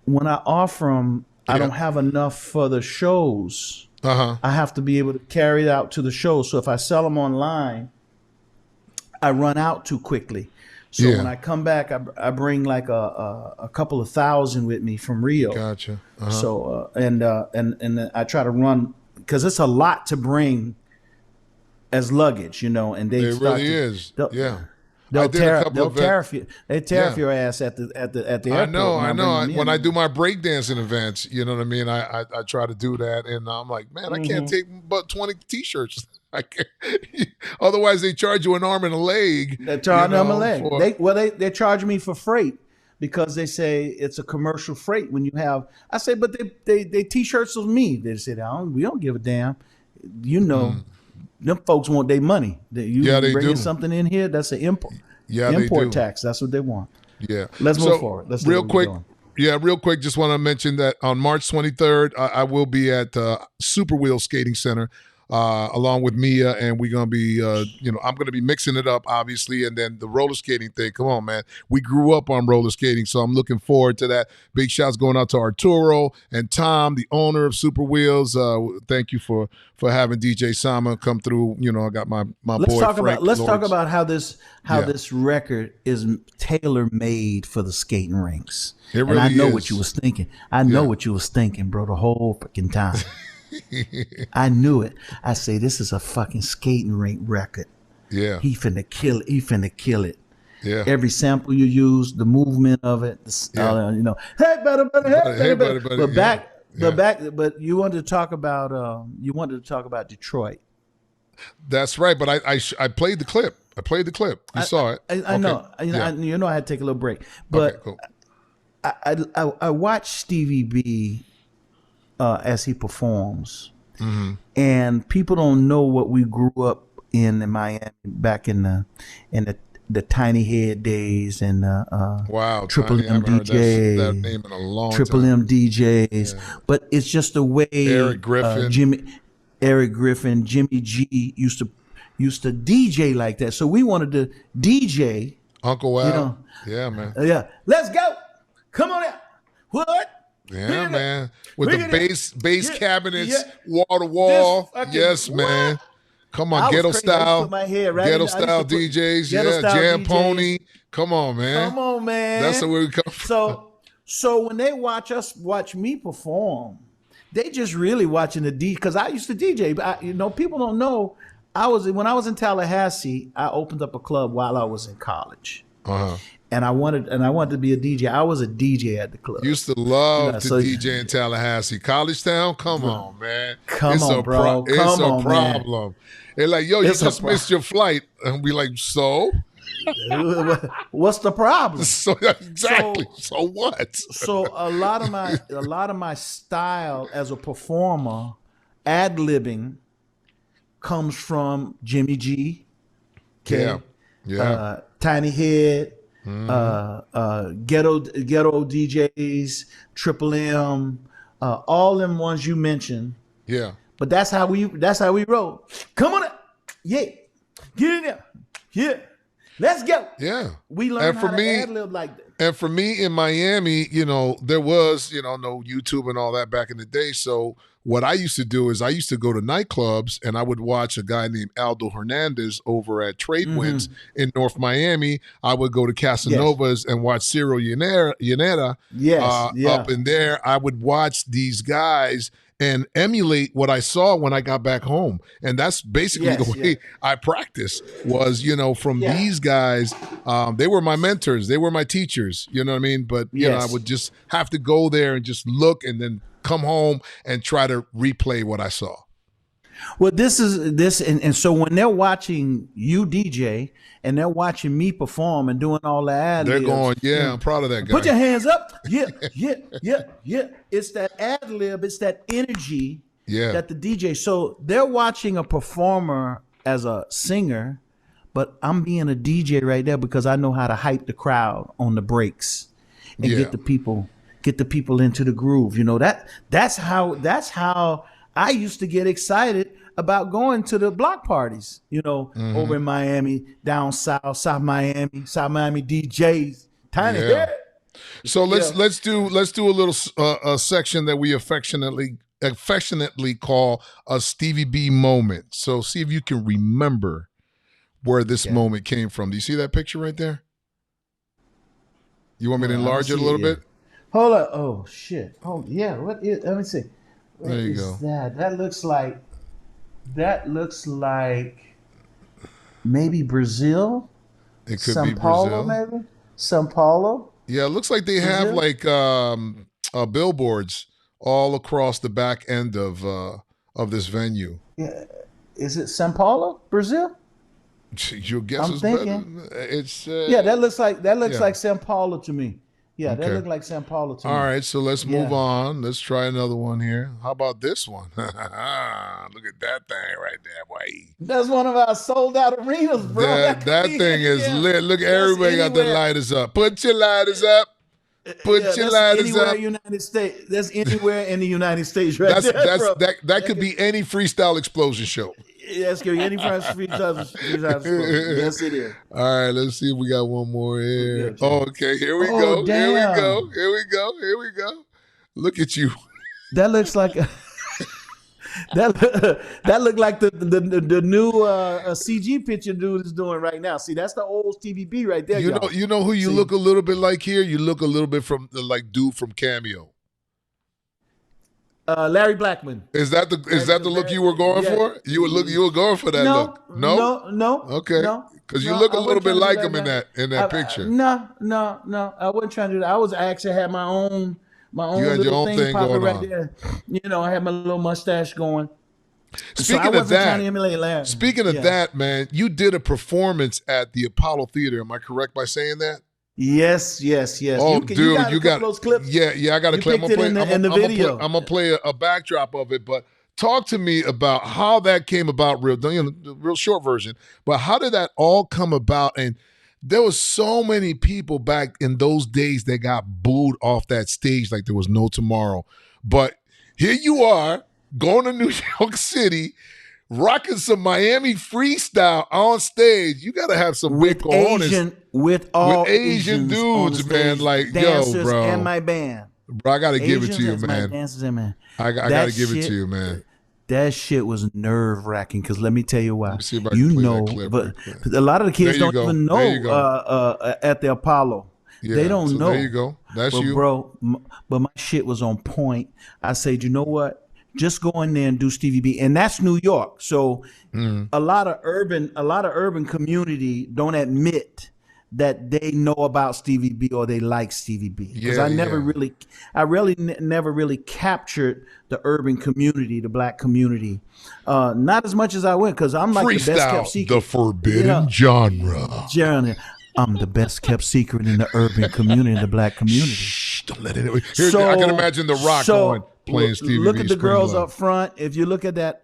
when I offer them, I don't have enough for the shows. I have to be able to carry it out to the shows. So if I sell them online, I run out too quickly. So when I come back, I bring like a couple of thousand with me from Rio. Gotcha. So and I try to run because it's a lot to bring as luggage, you know. And It really is. Yeah. They'll tariff you. They tariff your ass at the airport. I know. When I do my breakdancing events, you know what I mean? I try to do that, and I'm like, man, I can't take but 20 T-shirts. I can't. Otherwise, they charge you an arm and a leg. They charge an arm and a leg. They charge me for freight because they say it's a commercial freight when you have. I say, but they T-shirts with me. They say, we don't give a damn. You know. Them folks want their money. They bringing something in here, that's an import. Yeah, import tax. That's what they want. Yeah. Let's move forward. Let's real quick. Yeah, real quick. Just want to mention that on March 23rd, I will be at Super Wheel Skating Center along with Mia, and we're gonna be, I'm gonna be mixing it up, obviously, and then the roller skating thing. Come on, man. We grew up on roller skating, so I'm looking forward to that. Big shouts going out to Arturo and Tom, the owner of Super Wheels. Thank you for having DJ Sama come through. You know, I got my boy Frank. Let's talk about how this record is tailor made for the skating rinks. It really and I know is. what you was thinking. I know what you was thinking, bro, the whole freaking time. I knew it. I say this is a fucking skating rink record. Yeah. He finna kill it. He finna kill it. Yeah. Every sample you use, the movement of it, hey, better. But you wanted to talk about Detroit. That's right. But I played the clip. You saw it. I know. I had to take a little break. But cool. I watched Stevie B as he performs, and people don't know what we grew up in Miami back in the Tiny Head days and Triple M DJs, that name in a long Triple time. M DJs. Yeah. But it's just the way Eric Griffin, Jimmy G used to DJ like that. So we wanted to DJ. Uncle Al. Yeah, man. Yeah. Let's go. Come on out. What? Yeah, man. With the bass cabinets, wall to wall. Yes, man. Come on, ghetto style. Ghetto style DJs. Jam Pony. Come on, man. That's where we come from. So when they watch me perform, they just really watching the DJ, because I used to DJ. But people don't know. When I was in Tallahassee, I opened up a club while I was in college. And I wanted to be a DJ. I was a DJ at the club. Used to love DJ in Tallahassee. College Town? Come on, man. Come on, bro. It's a problem. They're like, yo, you just missed your flight. And we like, so? What's the problem? So exactly. So what? So a lot of my style as a performer, ad-libbing, comes from Jimmy G. Okay? Yeah. Tiny Head. Ghetto DJs, Triple M, all them ones you mentioned. Yeah. But that's how we roll. Come on up. Yeah. Get in there. Yeah. Let's go. Yeah. We learned how to ad-lib like that. And for me in Miami, there was, no YouTube and all that back in the day. So what I used to do is I used to go to nightclubs and I would watch a guy named Aldo Hernandez over at Trade Winds in North Miami. I would go to Casanova's and watch Ciro Yaneta up in there. I would watch these guys and emulate what I saw when I got back home. And that's basically the way I practiced was, from these guys. They were my mentors. They were my teachers, you know what I mean? But, I would just have to go there and just look and then come home and try to replay what I saw. Well, and so when they're watching you DJ and they're watching me perform and doing all the ad-libs, they're going, I'm proud of that guy. Put your hands up. Yeah. It's that ad-lib, it's that energy that the DJ, so they're watching a performer as a singer, but I'm being a DJ right there because I know how to hype the crowd on the breaks and get the people into the groove. That's how I used to get excited about going to the block parties, Mm-hmm. over in Miami, down south, South Miami DJs, tiny head. So let's do a little a section that we affectionately call a Stevie B moment. So see if you can remember where this moment came from. Do you see that picture right there? You want me to enlarge it a little bit? Hold up. Oh shit. Oh yeah. Let me see. What There you is go. that? That looks like maybe Brazil. It could Sao be Paulo, Brazil. maybe. Sao Paulo. Yeah, it looks like they have like billboards all across the back end of this venue. Yeah. Is it Sao Paulo, Brazil? Your guess I'm is thinking. better. It's That looks yeah. like Sao Paulo to me. Yeah, that Okay. looked like Sao Paulo to me. All right, so let's move Yeah. on. Let's try another one here. How about this one? Look at that thing right there, boy. That's one of our sold out arenas, bro. That thing is lit. Look, everybody got the anywhere. lighters up. Put your lighters up. Put your That's lighters anywhere up. in the United States. That's anywhere in the United States, right That's there, bro. that could be any freestyle explosion show. That's good. Any freestyle. Yes, it is. All right, let's see if we got one more here. Yeah, Oh, okay, here we Oh, go. Here we damn. go. Here we go. Here we go. Look at you. That looks like that looked like the new CG picture dude is doing right now. See, that's the old Stevie B right there. You know who you look a little bit like here? You look a little bit from like dude from Cameo. Larry Blackman. Is that the look you were going for? You were going for that look. No. Okay. No. Because you No, look a I little wasn't bit trying to like do him in that picture. No. I wasn't trying to do that. I was actually had my own You had little your own thing popping going right on. there. I had my little mustache going. So I Speaking of wasn't trying to that, emulate Larry. speaking of Yeah. that, man, you did a performance at the Apollo Theater. Am I correct by saying that? Yes. Oh, you got a couple of those clips. Yeah, I got a You clip. picked it in the video. I'm gonna play a backdrop of it, but talk to me about how that came about. The real short version, but how did that all come about? And there was so many people back in those days that got booed off that stage like there was no tomorrow. But here you are going to New York City, rocking some Miami freestyle on stage. You got to have some with cojones. with all Asian Asians on the dudes, man. stage, Like, yo, dancers bro. and my band. Bro, I got to give it to Asians you, as my man. dancers and man. I That got to give it shit- to you, man. That shit was nerve wracking because let me tell you why. Let me see if I can play that clip but real quick. a lot of the kids There you don't go. even There you know go. at the Apollo. Yeah, They don't so know. There you go. That's But you. bro, but my shit was on point. I said, you know what? Just go in there and do Stevie B, and that's New York. So a lot of urban community don't admit that they know about Stevie B or they like Stevie B. Because Yeah, I never yeah. never really captured the urban community, the black community. Not as much as I went, because I'm like the best kept Freestyle, secret. the forbidden Yeah. genre. Jeremy, I'm the best kept secret in the urban community, the black community. Shh, don't let it. Here, I can imagine The Rock playing Stevie Look B. at the Spring girls Love. up front. If you look at that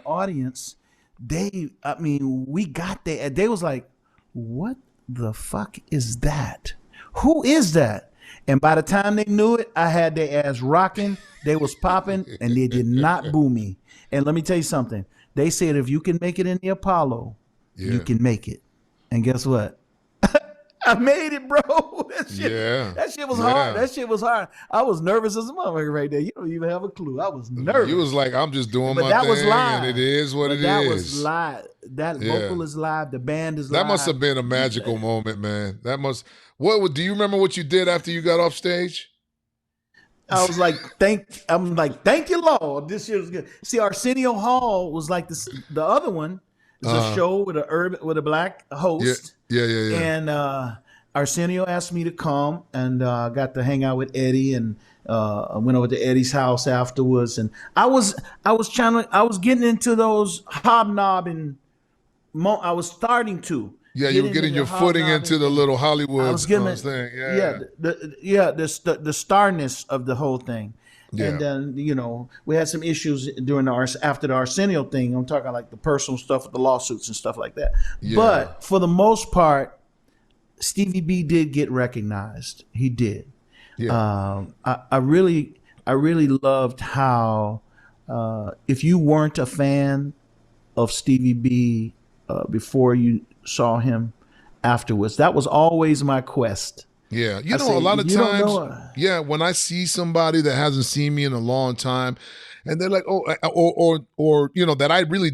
audience, we got there. They was like, "What the fuck is that? Who is that?" And by the time they knew it, I had their ass rocking. They was popping, and they did not boo me. And let me tell you something. They said if you can make it in the Apollo, you Yeah. can make it. And guess what? I made it, bro. That shit was hard. That shit was hard. I was nervous as a motherfucker right there. You don't even have a clue. I was nervous. You was like, I'm just doing But my that thing, was live. and it is what But it that is. was live. That vocal is live. The band is live. That must have been a magical moment, man. That must. Do you remember what you did after you got off stage? I was like, thank you, Lord. This shit was good. See, Arsenio Hall was like this. The other one is a show with a black host. Yeah. And Arsenio asked me to come, and got to hang out with Eddie, and I went over to Eddie's house afterwards. And I was getting into those hobnobbing. I was starting to. Yeah, you were getting your footing into the little Hollywood I was getting thing. the starness of the whole thing. Yeah. And then, we had some issues after the Arsenio thing. I'm talking like the personal stuff with the lawsuits and stuff like that. Yeah. But for the most part, Stevie B did get recognized. He did. Yeah. I really loved how if you weren't a fan of Stevie B before you saw him afterwards? That was always my quest. Yeah, I a say, lot of you don't times, know, yeah, when I see somebody that hasn't seen me in a long time, and they're like, oh, or that I really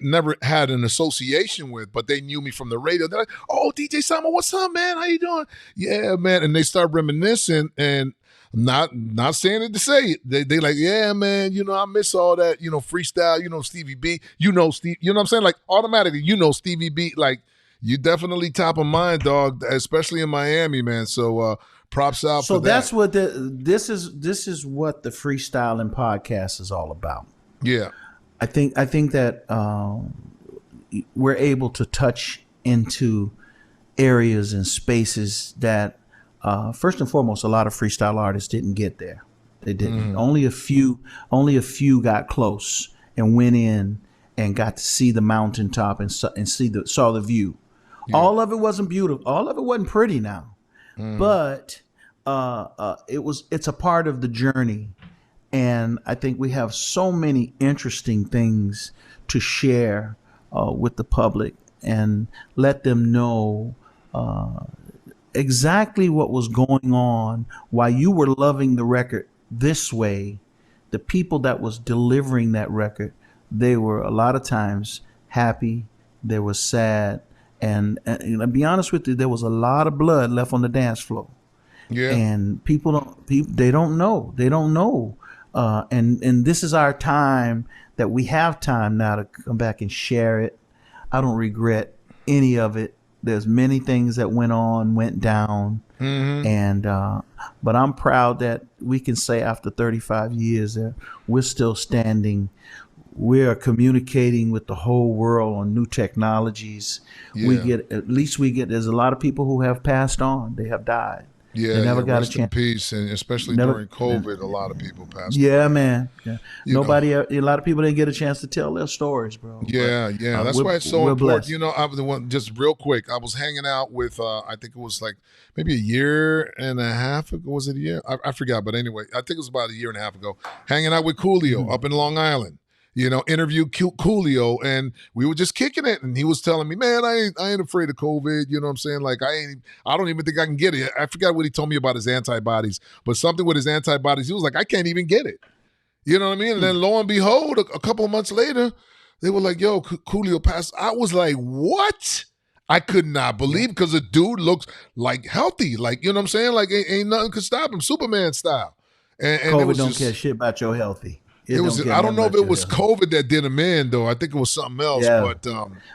never had an association with, but they knew me from the radio. They're like, oh, DJ Simon, what's up, man? How you doing? Yeah, man, and they start reminiscing, and not saying it to say it. They like, yeah, man, I miss all that, freestyle, Stevie B, Steve, what I'm saying? Like automatically, Stevie B, like. You definitely top of mind, dog, especially in Miami, man. So props out so for that. that's what this is what the Freestylin podcast is all about. Yeah. I think that we're able to touch into areas and spaces that first and foremost, a lot of freestyle artists didn't get there. They didn't. Only a few got close and went in and got to see the mountaintop and saw the view. Yeah. All of it wasn't beautiful. All of it wasn't pretty now, but it's a part of the journey. And I think we have so many interesting things to share with the public and let them know exactly what was going on while you were loving the record this way. The people that was delivering that record, they were a lot of times happy, they were sad, and to be honest with you, there was a lot of blood left on the dance floor. Yeah. And people don't know. They don't know. And this is our time that we have time now to come back and share it. I don't regret any of it. There's many things that went down. And but I'm proud that we can say after 35 years that we're still standing. We are communicating with the whole world on new technologies. Yeah. There's a lot of people who have passed on. They have died. Yeah, they never got rest a chance. In peace, and especially during COVID, a lot of people passed. Yeah, man. Yeah. A lot of people didn't get a chance to tell their stories, bro. Yeah, but, that's why it's so important. Blessed. I was the one. Just real quick, I was hanging out with. I think it was like maybe a year and a half ago. Was it a year? I forgot. But anyway, I think it was about a year and a half ago. Hanging out with Coolio up in Long Island. Interviewed Coolio, and we were just kicking it, and he was telling me, man, I ain't afraid of COVID. You know what I'm saying? Like, I don't even think I can get it. I forgot what he told me about his antibodies, but something with his antibodies, he was like, I can't even get it. You know what I mean? And then lo and behold, a couple of months later, they were like, yo, Coolio passed. I was like, what? I could not believe, because the dude looks like healthy. Like, you know what I'm saying? Like, ain't nothing could stop him, Superman style. And COVID don't care shit about your healthy. I don't know if it was COVID that did him in, though. I think it was something else. Yeah.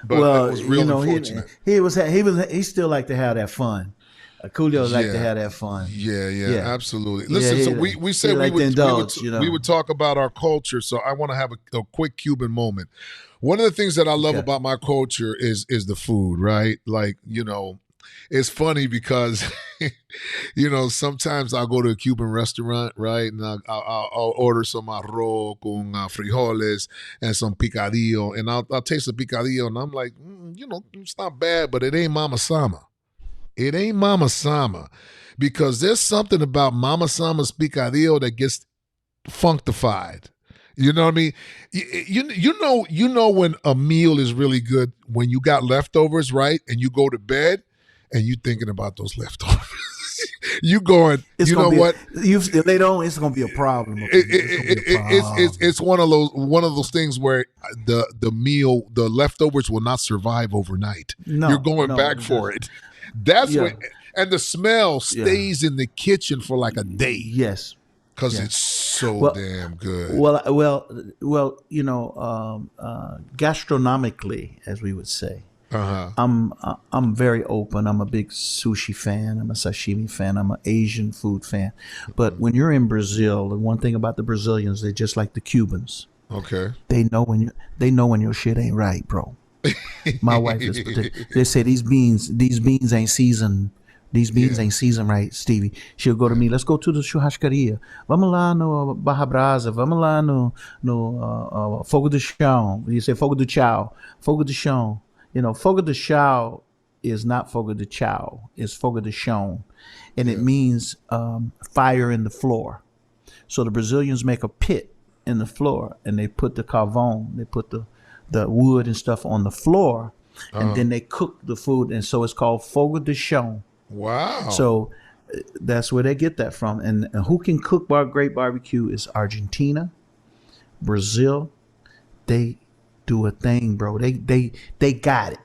But it was real unfortunate. He still like to have that fun. Coolio like to have that fun. Yeah, absolutely. Listen, so we said we would talk about our culture, so I want to have a quick Cuban moment. One of the things that I love about my culture is the food, right? Like, it's funny because, sometimes I'll go to a Cuban restaurant, right? And I'll order some arroz con frijoles and some picadillo. And I'll taste the picadillo, and I'm like, it's not bad, but it ain't Mama Sama. It ain't Mama Sama. Because there's something about Mama Sama's picadillo that gets functified. You know what I mean? You know when a meal is really good, when you got leftovers, right? And you go to bed, and you thinking about those leftovers. You going, it's what? Later on, it's going to be a problem. It's one of those things where the leftovers will not survive overnight. No, you're going back for it. That's what, and the smell stays in the kitchen for like a day. Yes. Because it's so damn good. Well, gastronomically, as we would say, I'm very open. I'm a big sushi fan. I'm a sashimi fan. I'm an Asian food fan. But when you're in Brazil, the one thing about the Brazilians, they're just like the Cubans. Okay. They know when your shit ain't right, bro. My wife is. They say these beans ain't seasoned. These beans ain't seasoned right, Stevie. She'll go to me, let's go to the churrascaria. Vamos lá no Barra Brasa. Vamos lá no Fogo do Chão. You say Fogo do Chão. Fogo do Chão. Fogo do Chão is not Fogo do Chão. It's Fogo do Chão. And it means fire in the floor. So the Brazilians make a pit in the floor, and they put the carvão, they put the the wood and stuff on the floor, and then they cook the food, and so it's called fogo de chão. Wow. So that's where they get that from. And who can cook great barbecue is Argentina, Brazil. They do a thing, bro. They got it,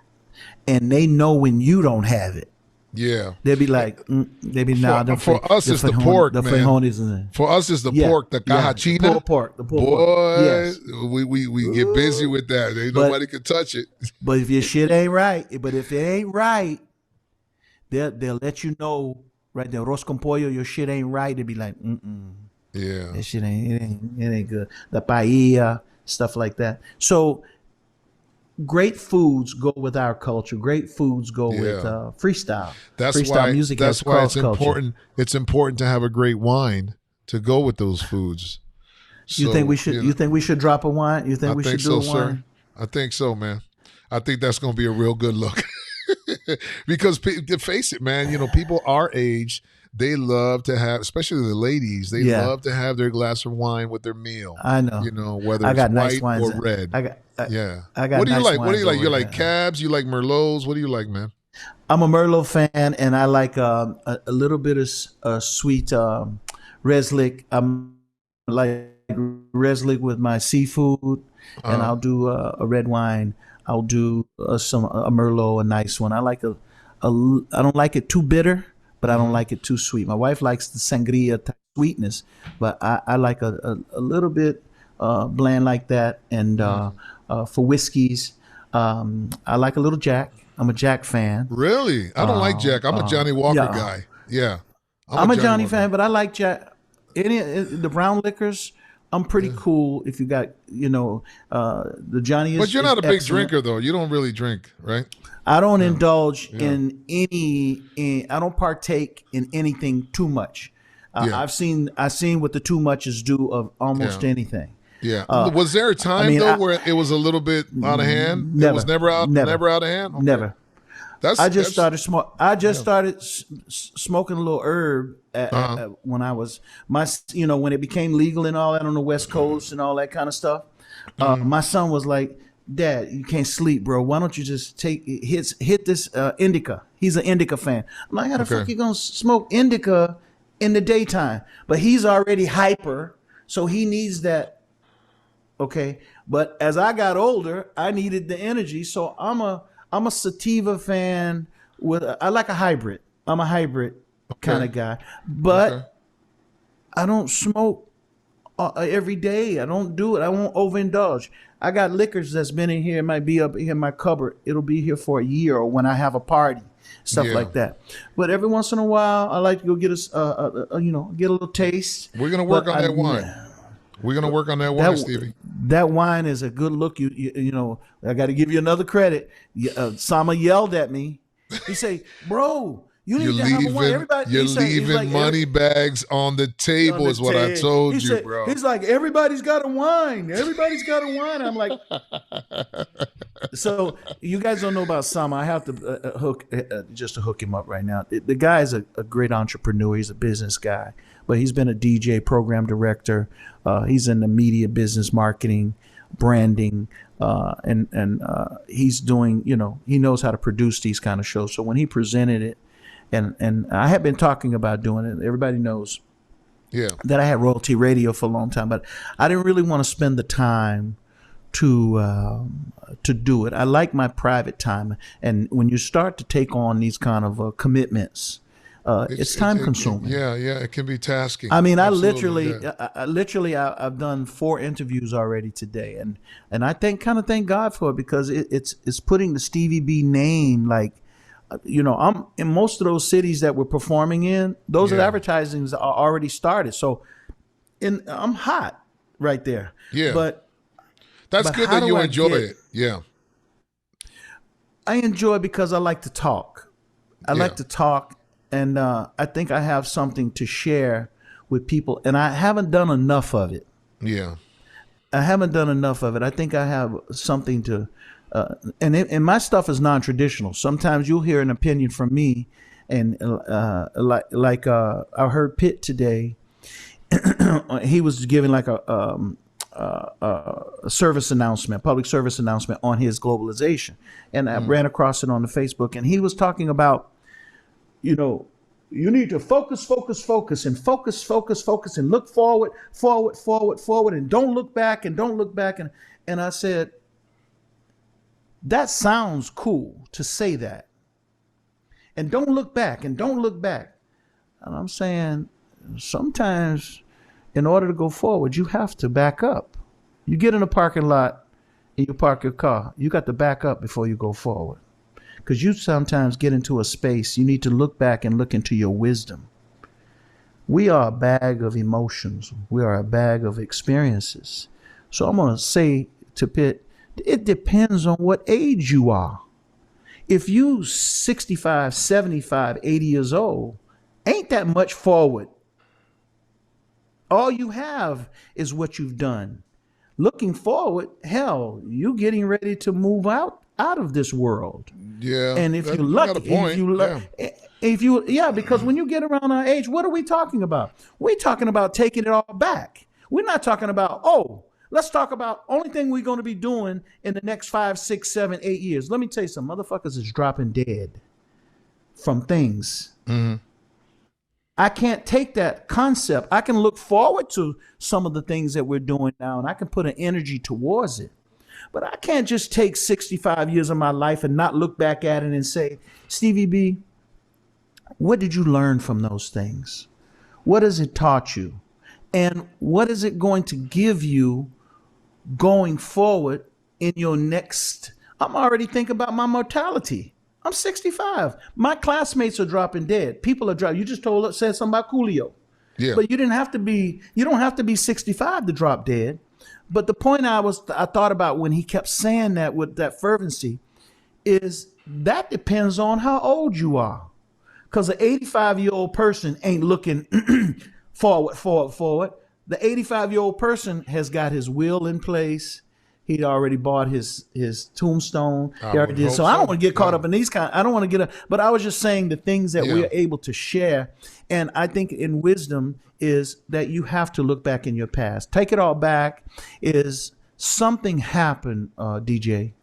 and they know when you don't have it. Yeah. They'll be like, for us, it's the pork, man. Frijoles For us, it's the pork, the cajachina. The pulled pork. Boy, Yes. we get busy with that. Ain't nobody can touch it. But if your shit ain't right, they'll let you know, right there. Arroz con pollo, your shit ain't right. They'll be like, Yeah. that shit ain't good. The paella, stuff like that. So great foods go with our culture. Great foods go with freestyle. Freestyle music. That's why it's cross-culture. important. It's important to have a great wine to go with those foods. You think we should? You think we should drop a wine? You think we should do a wine? I think so, man. I think that's going to be a real good look. Because face it, man, people our age, they love to have, especially the ladies, they love to have their glass of wine with their meal. I know. Whether it's nice white wines. or red. I got What do you nice like? What do you like? wines You over like there. cabs? You like Merlots? What do you like, man? I'm a Merlot fan, and I like a little bit of sweet Reslick. I'm like Reslick with my seafood, and I'll do a red wine. I'll do a Merlot, a nice one. I like I don't like it too bitter, but I don't like it too sweet. My wife likes the sangria type sweetness, but I like a little bit bland like that. And for whiskeys, I like a little Jack. I'm a Jack fan. Really? I don't like Jack. I'm a Johnny Walker guy. Yeah. I'm a Johnny fan, but I like Jack. The brown liquors, I'm pretty cool if you got, the Johnny is. But you're not a big excellent. drinker, though. You don't really drink, right? I don't indulge in I don't partake in anything too much. I've seen what the too muches do of almost anything. Yeah. Was there a time where it was a little bit out of hand? Never. It was never out of hand? Okay. Never. I just started smoking a little herb when I was when it became legal and all that on the West Coast and all that kind of stuff. My son was like, "Dad, you can't sleep, bro. Why don't you just hit this indica?" He's an indica fan. I'm like, "How the fuck you gonna smoke indica in the daytime?" But he's already hyper, so he needs that. Okay, but as I got older, I needed the energy, so I'm a sativa fan. I like a hybrid. I'm a hybrid kind of guy, but I don't smoke every day. I don't do it. I won't overindulge. I got liquors that's been in here. It might be up here in my cupboard. It'll be here for a year, or when I have a party, stuff like that. But every once in a while, I like to go get get a little taste. We're gonna work on that wine. We're gonna work on that wine, Stevie. That wine is a good look. You I got to give you another credit. Sama yelled at me. He say, "Bro, you need to have a wine." Everybody, you're leaving money bags on the table, is what I told you, bro. He's like, "Everybody's got a wine. Everybody's got a wine." I'm like, so you guys don't know about Sama. I have to hook him up right now. The guy is a great entrepreneur. He's a business guy, but he's been a DJ, program director. He's in the media business, marketing, branding, and he's doing, he knows how to produce these kind of shows. So when he presented it, and I had been talking about doing it, everybody knows that I had royalty radio for a long time, but I didn't really want to spend the time to do it. I like my private time, and when you start to take on these kind of commitments, it's time consuming. It can be tasking. I mean, Absolutely, I've done 4 interviews already today, and I thank God for it, because it's putting the Stevie B name, like, I'm in most of those cities that we're performing in. Those advertisings are already started, so I'm hot right there. Yeah, but that's good that you enjoy it. Yeah, I enjoy it because I like to talk. I like to talk. And I think I have something to share with people, and I haven't done enough of it. Yeah, I haven't done enough of it. I think I have something to, and my stuff is non-traditional. Sometimes you'll hear an opinion from me, and I heard Pitt today. He was giving like service announcement, public service announcement on his globalization, and I ran across it on the Facebook, and he was talking about, you know, you need to focus, and look forward, and don't look back, and I said, that sounds cool to say that, and don't look back, and I'm saying sometimes, in order to go forward, you have to back up. You get in a parking lot and you park your car, you got to back up before you go forward. Because you sometimes get into a space, you need to look back and look into your wisdom. We are a bag of emotions. We are a bag of experiences. So I'm going to say to Pitt, it depends on what age you are. If you 65, 75, 80 years old, ain't that much forward. All you have is what you've done. Looking forward, hell, you getting ready to move out of this world. Yeah. And if you're lucky, because when you get around our age, what are we talking about? We're talking about taking it all back. We're not talking about, let's talk about only thing we're going to be doing in the next 5, 6, 7, 8 years. Let me tell you some motherfuckers is dropping dead from things. Mm-hmm. I can't take that concept. I can look forward to some of the things that we're doing now, and I can put an energy towards it. But I can't just take 65 years of my life and not look back at it and say, Stevie B, what did you learn from those things? What has it taught you? And what is it going to give you going forward in your next? I'm already thinking about my mortality. I'm 65. My classmates are dropping dead. People are dropping. You just said something about Coolio. Yeah. But you don't have to be 65 to drop dead. But the point I thought about when he kept saying that with that fervency is that depends on how old you are. Because an 85-year-old person ain't looking forward. The 85-year-old person has got his will in place. He'd already bought his tombstone. He already did. So I don't want to get caught up in these I don't want to get up. But I was just saying the things that we're able to share. And I think in wisdom is that you have to look back in your past. Take it all back is something happened, DJ.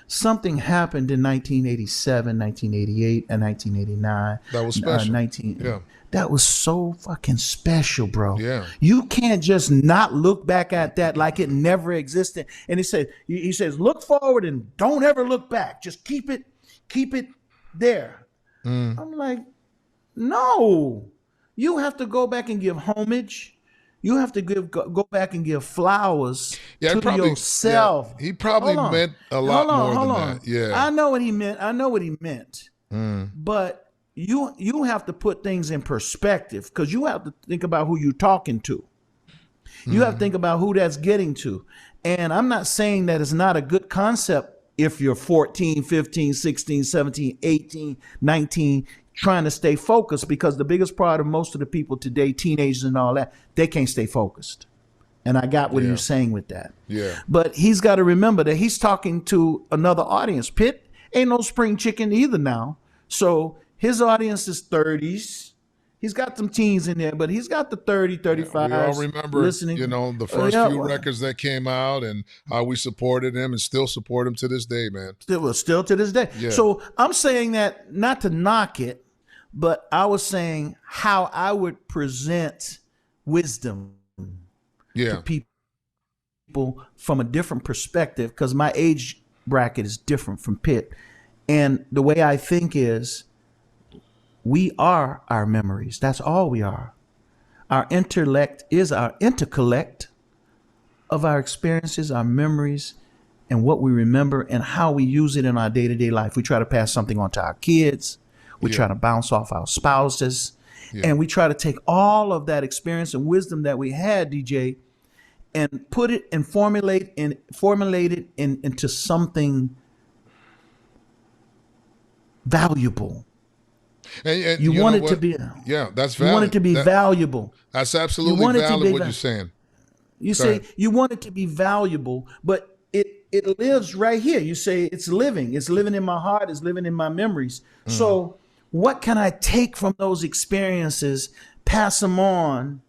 Something happened in 1987, 1988, and 1989. That was special. That was so fucking special, bro. Yeah. You can't just not look back at that like it never existed. And he says, look forward and don't ever look back. Just keep it there. I'm like, no. You have to go back and give homage. You have to go back and give flowers to yourself. Yeah, he probably meant a lot more than that. Yeah. I know what he meant. But you have to put things in perspective because you have to think about who you're talking to. You have to think about who that's getting to. And I'm not saying that it's not a good concept if you're 14, 15, 16, 17, 18, 19, trying to stay focused, because the biggest part of most of the people today, teenagers and all that, they can't stay focused. And I got what he was saying with that. Yeah. But he's got to remember that he's talking to another audience. Pitt ain't no spring chicken either now. So his audience is 30s. He's got some teens in there, but he's got the 30, 35. We all remember, listening. The first few records that came out and how we supported him and still support him to this day, man. Still to this day. Yeah. So I'm saying that not to knock it, but I was saying how I would present wisdom to people from a different perspective, because my age bracket is different from Pitt. And the way I think is, we are our memories. That's all we are. Our intellect is our intercollect of our experiences, our memories, and what we remember and how we use it in our day-to-day life. We try to pass something on to our kids. We try to bounce off our spouses. And we try to take all of that experience and wisdom that we had, DJ, and put it and formulate it into something valuable. And you want it to be, that's valid. You want it to be valuable. That's absolutely valid what you're saying. You say you want it to be valuable, but it lives right here. You say it's living in my heart, it's living in my memories. So what can I take from those experiences, pass them on,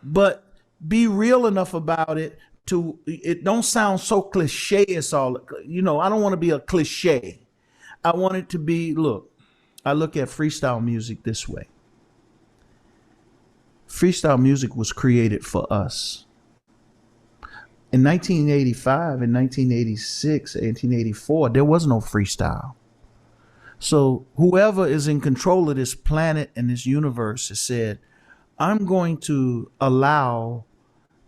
but be real enough about it to it don't sound so cliche. It's all, you know, I don't want to be a cliche. I want it to be, look, I look at freestyle music this way. Freestyle music was created for us. In 1985, in 1986, 1984, there was no freestyle. So whoever is in control of this planet and this universe has said, I'm going to allow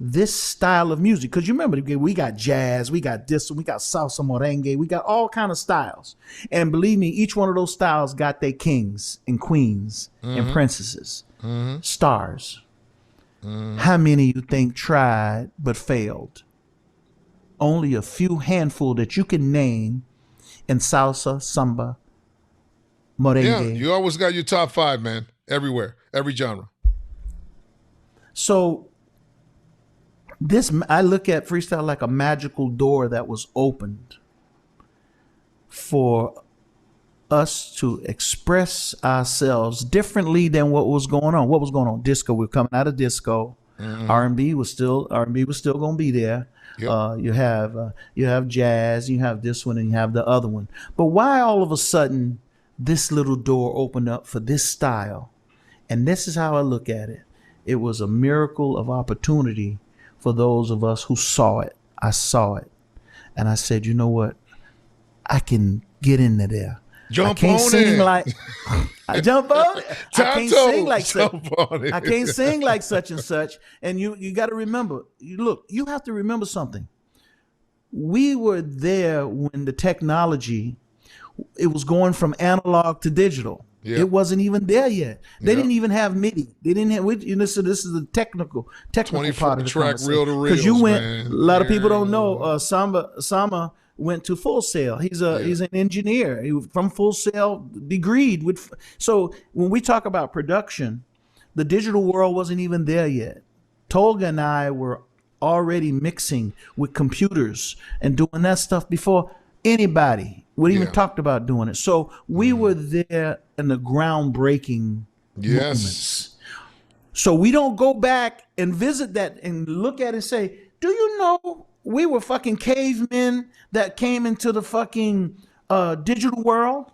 this style of music, because you remember we got jazz, we got this, we got salsa merengue, we got all kind of styles, and believe me, each one of those styles got their kings and queens and princesses, stars. How many you think tried but failed? Only a few handful that you can name in salsa, samba, merengue. Yeah, you always got your top 5, man, everywhere, every genre. So this, I look at freestyle like a magical door that was opened for us to express ourselves differently than what was going on. What was going on? Disco. We're coming out of disco. R&B was still going to be there. Yep. You have jazz. You have this one, and you have the other one. But why all of a sudden this little door opened up for this style? And this is how I look at it. It was a miracle of opportunity for those of us who saw it. I saw it. And I said, you know what? I can get into there. Jump I can't on sing it. like I jump on it. I can't sing like such. it. I can't sing like such and such. And you got to remember, you have to remember something. We were there when the technology, it was going from analog to digital. Yeah. It wasn't even there yet. They Yeah. didn't even have MIDI. They didn't have. This is the technical part of the track conversation. reel to reels, Because you went. man. A lot of people don't know. Sama went to Full Sail. He's an engineer. He was from Full Sail, degreed with. So when we talk about production, the digital world wasn't even there yet. Tolga and I were already mixing with computers and doing that stuff before anybody would even talked about doing it. So we were there in the groundbreaking moments. So we don't go back and visit that and look at it and say, do you know we were fucking cavemen that came into the fucking digital world?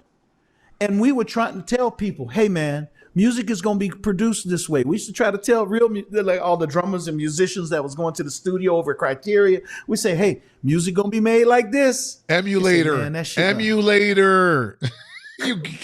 And we were trying to tell people, hey man, music is going to be produced this way. We used to try to tell like all the drummers and musicians that was going to the studio over Criteria. We say, hey, music going to be made like this. Emulator. Say, man, that shit Emulator.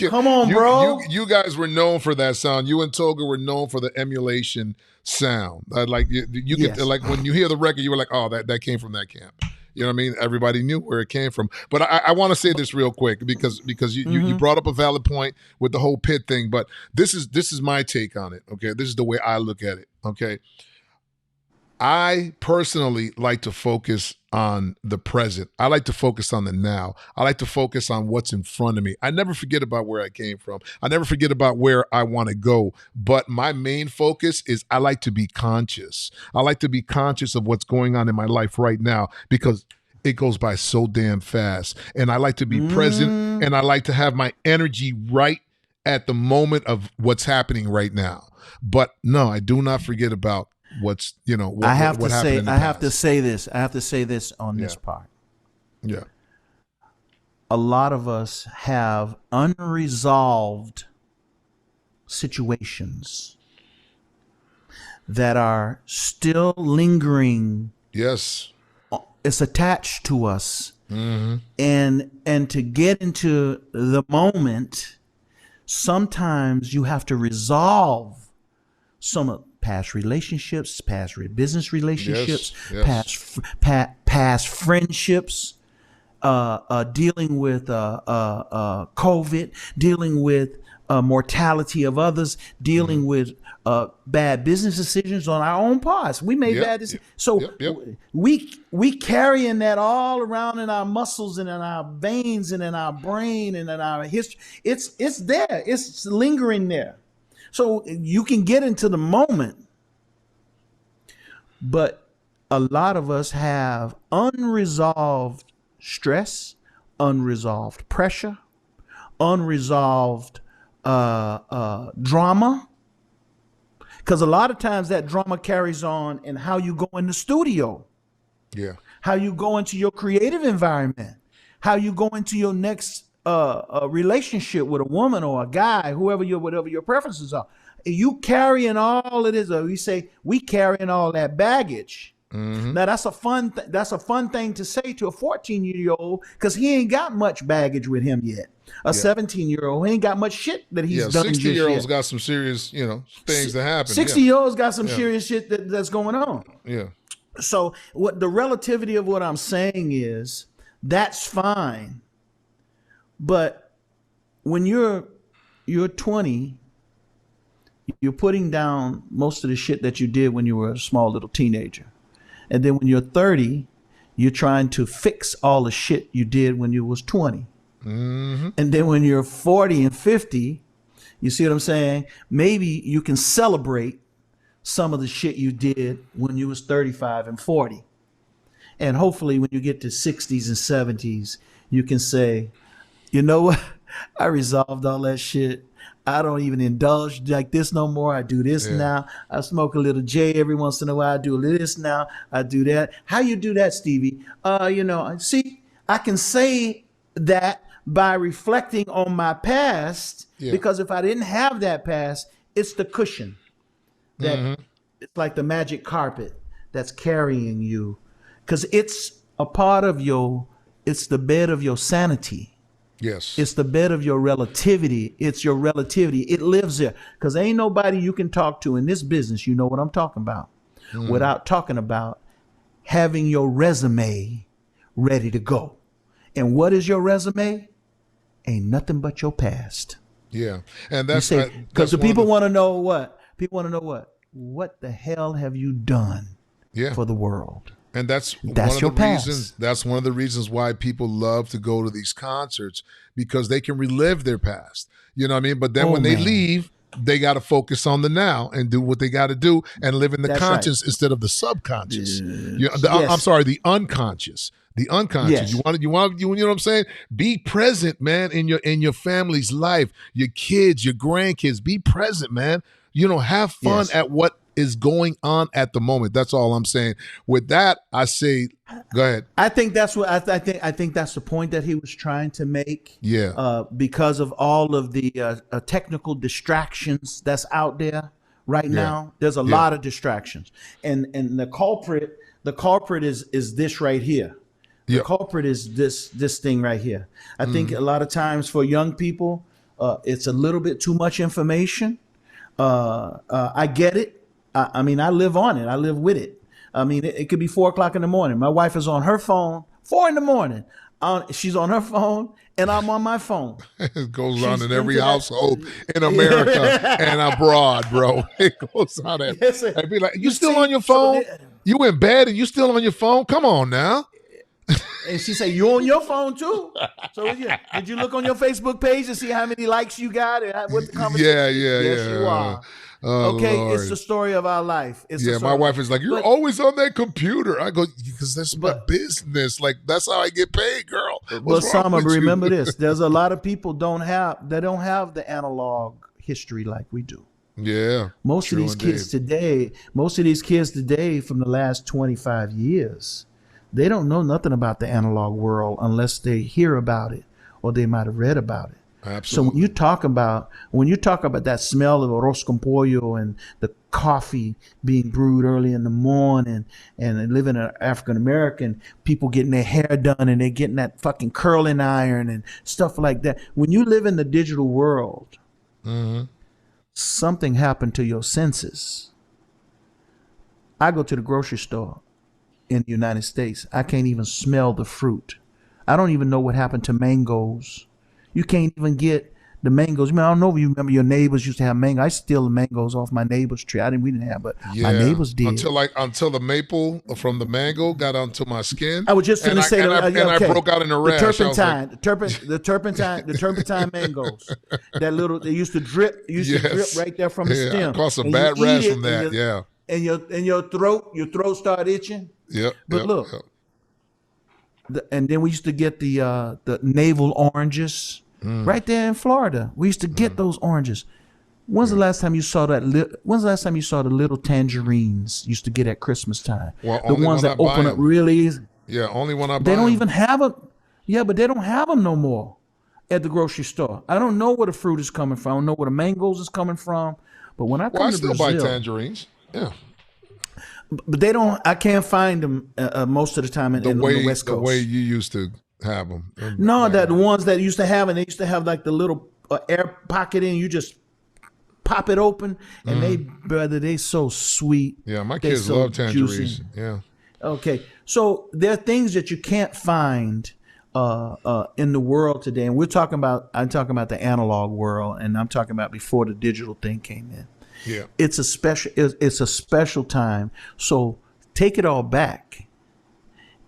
Come on, bro. You guys were known for that sound. You and Toga were known for the emulation sound. Like you Yes. get like when you hear the record, you were like, oh, that came from that camp. You know what I mean? Everybody knew where it came from. But I want to say this real quick because you brought up a valid point with the whole pit thing. But this is my take on it. Okay, this is the way I look at it. Okay, I personally like to focus on the present. I like to focus on the now. I like to focus on what's in front of me. I never forget about where I came from. I never forget about where I want to go. But my main focus is I like to be conscious. I like to be conscious of what's going on in my life right now because it goes by so damn fast. And I like to be present, and I like to have my energy right at the moment of what's happening right now. But no, I do not forget about what's, what I have what to happened say, in the I have to past. say this. I have to say this on this part. Yeah. A lot of us have unresolved situations that are still lingering. Yes. It's attached to us. Mm-hmm. And to get into the moment, sometimes you have to resolve some past relationships, past business relationships, Yes. past friendships, dealing with COVID, dealing with mortality of others, dealing with bad business decisions on our own parts. We made bad decisions. So we carrying that all around in our muscles and in our veins and in our brain and in our history. It's there. It's lingering there. So you can get into the moment, but a lot of us have unresolved stress, unresolved pressure, unresolved drama. Because a lot of times that drama carries on in how you go in the studio. Yeah. how you go into your creative environment, how you go into your next relationship with a woman or a guy, whatever your preferences are. You carrying all of this, or we carrying all that baggage. Now that's a fun thing to say to a 14-year-old, because he ain't got much baggage with him yet. A 17-year-old, he ain't got much shit that he's done. 60-year-olds got some serious, things that happen. 60-year-olds got some serious shit that's going on. Yeah. So what the relativity of what I'm saying is, that's fine. But when you're 20, you're putting down most of the shit that you did when you were a small little teenager. And then when you're 30, you're trying to fix all the shit you did when you was 20. And then when you're 40 and 50, you see what I'm saying? Maybe you can celebrate some of the shit you did when you was 35 and 40. And hopefully when you get to 60s and 70s, you can say, you know what? I resolved all that shit. I don't even indulge like this no more. I do this now. I smoke a little J every once in a while. I do this now. I do that. How you do that, Stevie? See, I can say that by reflecting on my past, because if I didn't have that past, it's the cushion that it's like the magic carpet that's carrying you, because it's a part of it's the bed of your sanity. Yes. It's the bed of your relativity. It's your relativity. It lives there, because ain't nobody you can talk to in this business, you know what I'm talking about, without talking about having your resume ready to go. And what is your resume? Ain't nothing but your past. Yeah. And that's because the people want to know what? People want to know what the hell have you done for the world? And that's one of the reasons why people love to go to these concerts, because they can relive their past. You know what I mean? But then when they leave, they got to focus on the now and do what they got to do and live in the conscious instead of the subconscious. I'm sorry, the unconscious. The unconscious. Yes. You know what I'm saying? Be present, man, in your family's life, your kids, your grandkids. Be present, man. Have fun at what is going on at the moment. That's all I'm saying. With that, I say, go ahead. I think that's what I think that's the point that he was trying to make. Yeah. Because of all of the technical distractions that's out there right now. There's a lot of distractions, and the culprit is this right here. The culprit is this thing right here. I think a lot of times for young people, it's a little bit too much information. I get it. I mean, I live on it. I live with it. I mean, it could be 4:00 in the morning. My wife is on her phone, 4 in the morning. She's on her phone, and I'm on my phone. It goes on in every household in America and abroad, bro. It goes on there. Yes, I'd be like, you still on your phone? You in bed and you still on your phone? Come on now. And she said, you on your phone too? So did you look on your Facebook page to see how many likes you got and what the conversation? Yes, you are. Oh, okay, Lord. It's the story of our life. My wife is like, you're always on that computer. I go, because that's my business. Like, that's how I get paid, girl. Well, Sama, remember this. There's a lot of people don't have the analog history like we do. Yeah. Most of these kids today from the last 25 years, they don't know nothing about the analog world unless they hear about it or they might have read about it. Absolutely. So when you talk about that smell of arroz con pollo and the coffee being brewed early in the morning and living in African American, people getting their hair done and they're getting that fucking curling iron and stuff like that. When you live in the digital world, something happened to your senses. I go to the grocery store in the United States. I can't even smell the fruit. I don't even know what happened to mangoes. You can't even get the mangoes. I mean, I don't know if you remember your neighbors used to have mango. I steal the mangoes off my neighbor's tree. We didn't have, but my neighbors did. Until the maple from the mango got onto my skin. I was just going to say that. I broke out in a rash. The turpentine mangoes. That little, they used to drip. Drip right there from the stem. I caused a bad rash from that. And your throat started itching. Yep. But look. And then we used to get the navel oranges right there in Florida. We used to get those oranges. When's the last time you saw that? When's the last time you saw the little tangerines used to get at Christmas time? Well, the only ones when that I buy open up them. really easy. Yeah, only when I buy They don't them. even have them. Yeah, but they don't have them no more at the grocery store. I don't know where the fruit is coming from. I don't know where the mangoes is coming from. But when I come Well, I to still Brazil, buy tangerines. Yeah. but they don't. I can't find them most of the time on the West The Coast. way you used to have them. No, that the ones that used to have, and they used to have like the little air pocket in. You just pop it open, and they so sweet. Yeah, my They kids so love tangerines. juicy. Yeah. Okay, so there are things that you can't find in the world today, and I'm talking about the analog world, and I'm talking about before the digital thing came in. Yeah. It's a special time. So Take It All Back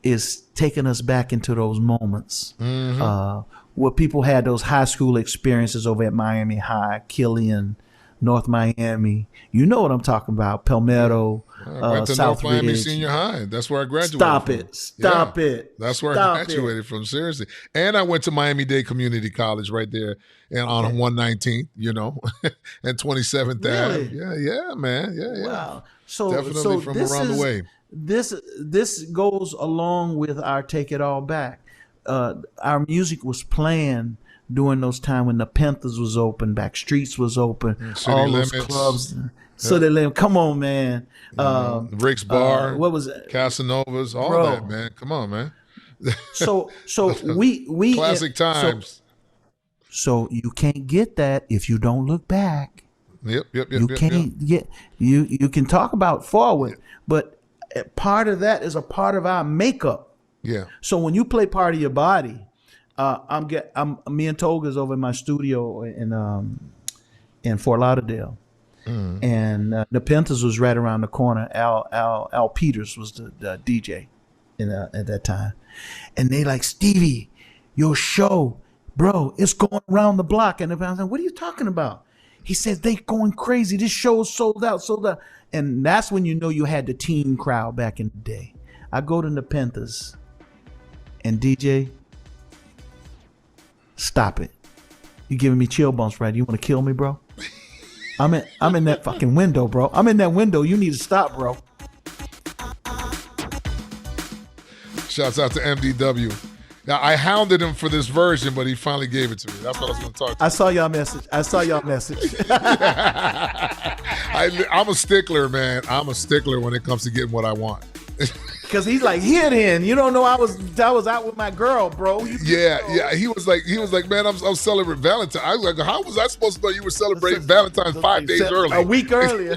is taking us back into those moments where people had those high school experiences over at Miami High, Killian, North Miami. You know what I'm talking about. Palmetto, I went to South North Miami Ridge. Senior High. That's where I graduated. Stop from. it. Stop Yeah, it. That's where Stop I graduated from. Seriously. And I went to Miami-Dade Community College right there and on 119th, and 27th Ave. Really? Yeah, man. Yeah. Wow. So Definitely from around the way. This goes along with our Take It All Back. Our music was playing during those times when the Panthers was open, Back Streets was open, City all Limits. those clubs. So they live. Come on, man. Rick's Bar. What was it? Casanovas, all Bro. that, man. Come on, man. So we Classic times. So you can't get that if you don't look back. Yep. You can't get you can talk about forward, but part of that is a part of our makeup. Yeah. So when you play Part of Your Body, me and Toga's over in my studio in Fort Lauderdale, and the Panthers was right around the corner. Al Peters was the DJ at that time, and they like, Stevie, your show, bro, it's going around the block. And I was like, what are you talking about? He says they going crazy. This show is sold out. And that's when you know you had the teen crowd back in the day. I go to the Panthers and DJ, stop it. You giving me chill bumps, right? You want to kill me, bro? I'm in that fucking window, bro. I'm in that window. You need to stop, bro. Shouts out to MDW. Now, I hounded him for this version, but he finally gave it to me. That's what I was going to talk to. I saw y'all message. I'm a stickler, man. I'm a stickler when it comes to getting what I want. Because he's like, here then. You don't know I was out with my girl, bro. Yeah. He was like, man, I'm celebrating Valentine's. I was like, how was I supposed to know you were celebrating Valentine's 5 days early? A week earlier.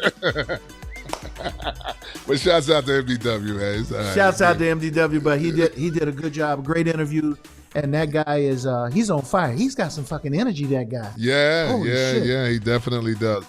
But shouts out to MDW, man. Shouts out to MDW, but he did a good job. Great interview. And that guy is he's on fire. He's got some fucking energy, that guy. Yeah, he definitely does.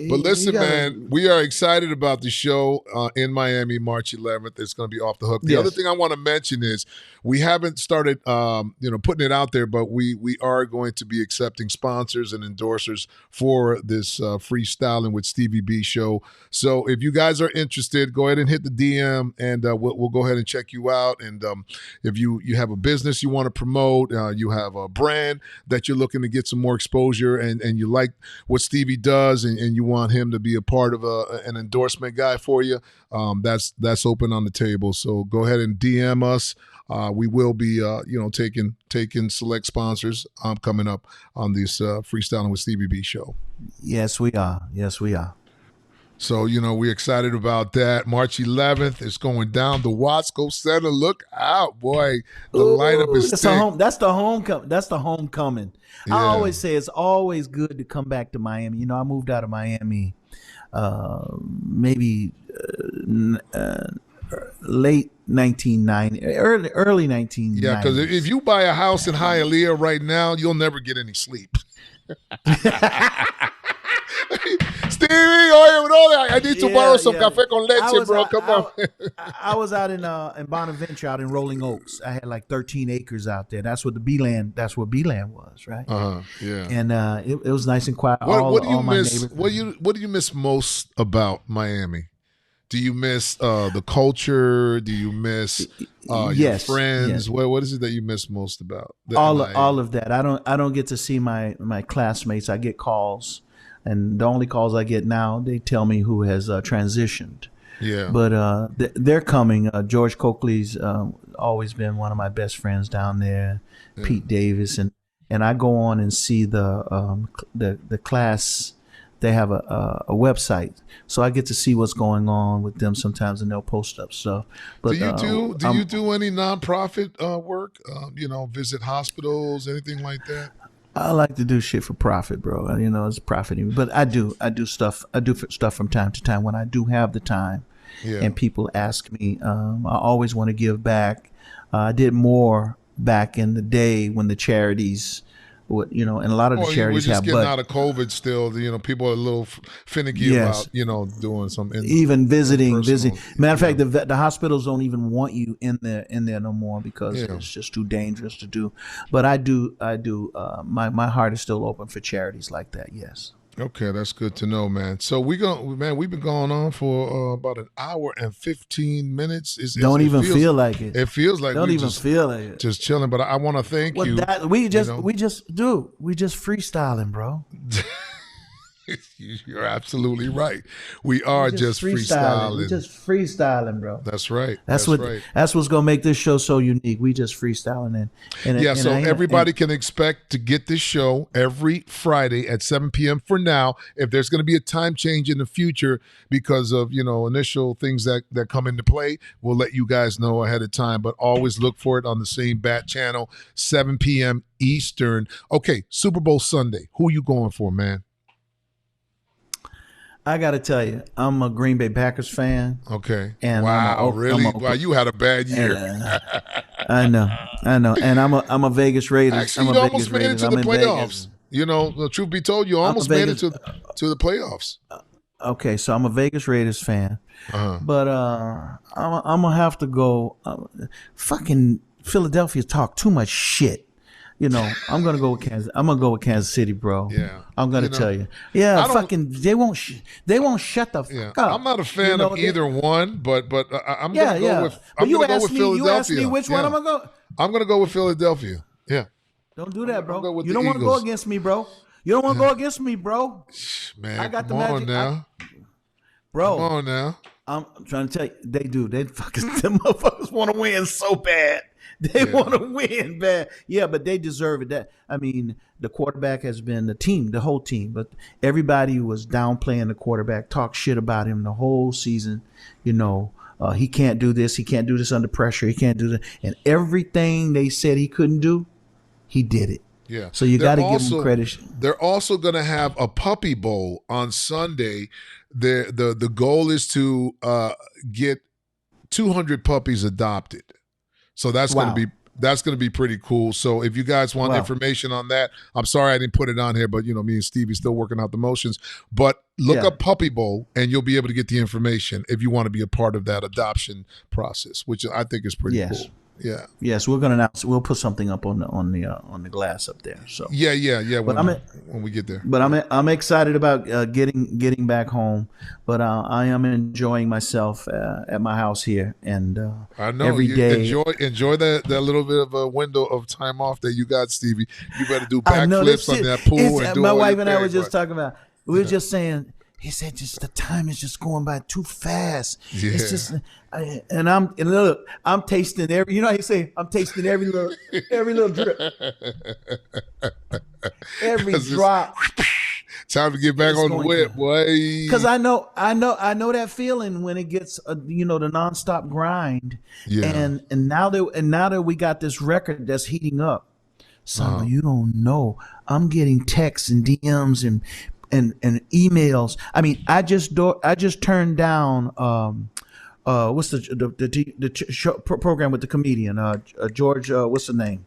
But listen, man, we are excited about the show in Miami, March 11th. It's going to be off the hook. The other thing I want to mention is we haven't started, putting it out there, but we are going to be accepting sponsors and endorsers for this Freestylin with Stevie B show. So if you guys are interested, go ahead and hit the DM, and we'll go ahead and check you out. And if you have a business you want to promote, you have a brand that you're looking to get some more exposure, and you like what Stevie does, and you want him to be a part of an endorsement guy for you, that's open on the table. So go ahead and DM us. We will be, taking select sponsors coming up on this Freestylin with Stevie B show. Yes, we are. So, we're excited about that. March 11th, it's going down the Watsco Center. Look out, boy. The lineup is thick. That's the homecoming. Yeah. I always say it's always good to come back to Miami. I moved out of Miami maybe late 1990, early 1990. Yeah, because if you buy a house in Hialeah right now, you'll never get any sleep. Stevie, I need to borrow some café con leche, bro. Come on. I was out in Bonaventure, out in Rolling Oaks. I had like 13 acres out there. That's what the B-land. That's what B-land was, right? Yeah. And it was nice and quiet. What do you miss? What do you miss most about Miami? Do you miss the culture? Do you miss your friends? Yes. What is it that you miss most about all of that? I don't get to see my classmates. I get calls. and the only calls I get now, they tell me who has transitioned. Yeah. But they're coming. George Coakley's always been one of my best friends down there. Pete Davis, and I go on and see the class. They have a website, so I get to see what's going on with them sometimes, and they'll post up stuff. But do you do any nonprofit work? Visit hospitals, anything like that? I like to do shit for profit, bro. It's profiting. But I do stuff. I do stuff from time to time when I do have the time. Yeah. And people ask me. I always want to give back. I did more back in the day when the charities, and a lot of the charities we're just have. getting out of COVID still. People are a little finicky about doing some even visiting. personal. Matter of fact, the hospitals don't even want you in there no more because it's just too dangerous to do. But I do. My heart is still open for charities like that. Yes. Okay, that's good to know, man. So we've been going on for about an hour and 15 minutes. Don't even feel like it. It feels like don't even feel like it. Just chilling. But I want to thank you. We just freestyling, bro. You're absolutely right. We are just freestyling. We just freestyling, bro. That's right. That's what's gonna make this show so unique. We just freestyling so everybody can expect to get this show every Friday at 7 p.m. for now. If there's going to be a time change in the future because of initial things that come into play, we'll let you guys know ahead of time. But always look for it on the same bat channel, 7 p.m. Eastern. Okay, Super Bowl Sunday. Who you going for, man? I got to tell you, I'm a Green Bay Packers fan. Okay. And wow, really? Wow, you had a bad year. I know. And I'm a Vegas Raiders. Actually, you almost made it to the playoffs. The truth be told, you almost made it to the playoffs. Okay, so I'm a Vegas Raiders fan. Uh-huh. But I'm going to have to go. Fucking Philadelphia talk too much shit. I'm gonna go with Kansas. I'm gonna go with Kansas City, bro. Yeah, I'm gonna tell you. Yeah, they won't shut the fuck up. I'm not a fan of either one, but I'm gonna go with. You asked me which one I'm gonna go. I'm gonna go with Philadelphia. Yeah. Don't do that, bro. You don't want to go against me, bro. You don't want to go against me, bro. Man, I got the magic. On now. Bro. Come on now. I'm trying to tell you, they do. They fucking them motherfuckers want to win so bad. They want to win bad. Yeah, but they deserve it. The quarterback has been the whole team, but everybody was downplaying the quarterback, talk shit about him the whole season. He can't do this. He can't do this under pressure. He can't do that. And everything they said he couldn't do, he did it. Yeah. So you got to give him credit. They're also going to have a puppy bowl on Sunday. The goal is to get 200 puppies adopted. So that's going to be pretty cool. So if you guys want information on that, I'm sorry I didn't put it on here, but me and Stevie still working out the motions. But look up Puppy Bowl, and you'll be able to get the information if you want to be a part of that adoption process, which I think is pretty cool. Yeah. Yes, we're gonna announce. We'll put something up on the glass up there. So yeah. When we get there. But I'm excited about getting back home. But I am enjoying myself at my house here, and I know every day enjoy that little bit of a window of time off that you got, Stevie. You better do backflips on that pool. And do my all wife your and I were thing, just talking about. We were just saying. He said, "Just the time is just going by too fast. Yeah. It's just." And look, I'm tasting every. You know how you say, I'm tasting every little drip, every drop. Time to get back on the whip, boy. Because I know that feeling when it gets the nonstop grind. Yeah. And now that we got this record that's heating up, son, you don't know. I'm getting texts and DMs and emails. I mean, I just turned down what's the show, program with the comedian George what's the name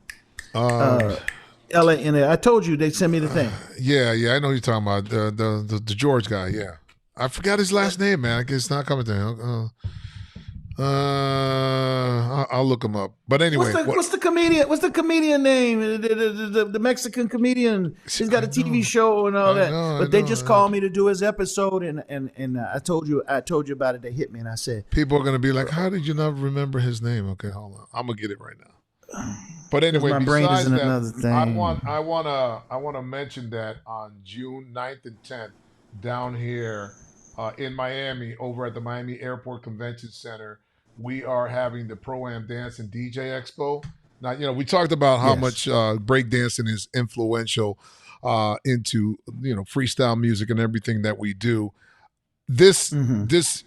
LA in there. I told you they sent me the thing. Yeah, I know you're talking about the George guy. Yeah, I forgot his last name, man. I guess it's not coming to him. I'll look him up. But anyway, what's the comedian? What's the comedian name? The Mexican comedian. He's got a TV show and all that. But they just called me to do his episode, and I told you about it. They hit me, and I said, people are gonna be like, "How did you not remember his name?" Okay, hold on, I'm gonna get it right now. But anyway, my brain is in that, another thing. I want to mention that on June 9th and 10th, down here in Miami, over at the Miami Airport Convention Center. We are having the Pro-Am Dance and DJ Expo. Now, we talked about how much breakdancing is influential into, freestyle music and everything that we do. This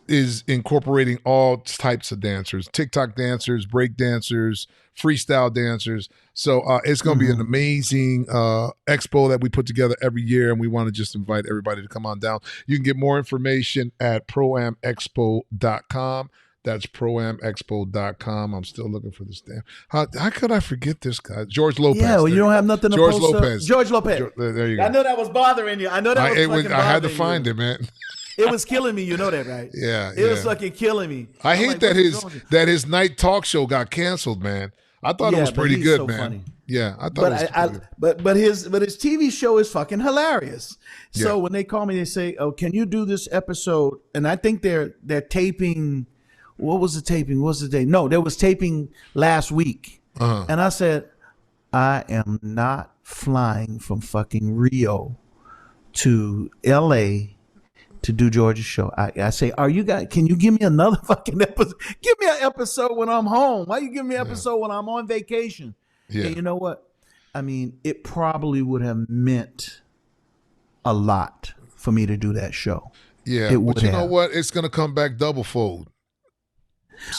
is incorporating all types of dancers, TikTok dancers, break dancers, freestyle dancers. So it's going to be an amazing expo that we put together every year, and we want to just invite everybody to come on down. You can get more information at proamexpo.com. That's proamexpo.com. I'm still looking for this damn. How could I forget this guy? George Lopez. Yeah, well, you don't have nothing to George post Lopez. George Lopez. There you go. I know that was bothering you. I know that was fucking bothering you. I had to find it, man. It was killing me. You know that, right? Yeah. It was fucking killing me. I hate that his night talk show got canceled, man. I thought it was pretty good, so man. Funny. Yeah, I thought it was pretty good. But his TV show is fucking hilarious. So when they call me, they say, "Oh, can you do this episode?" And I think they're taping. What was the taping? What was the day? No, there was taping last week. And I said, I am not flying from fucking Rio to LA to do George's show. I say, are you guys, can you give me another fucking episode? Give me an episode when I'm home. Why you give me an episode when I'm on vacation? Yeah. And you know what? I mean, it probably would have meant a lot for me to do that show. Yeah, but you know what? It's going to come back double fold.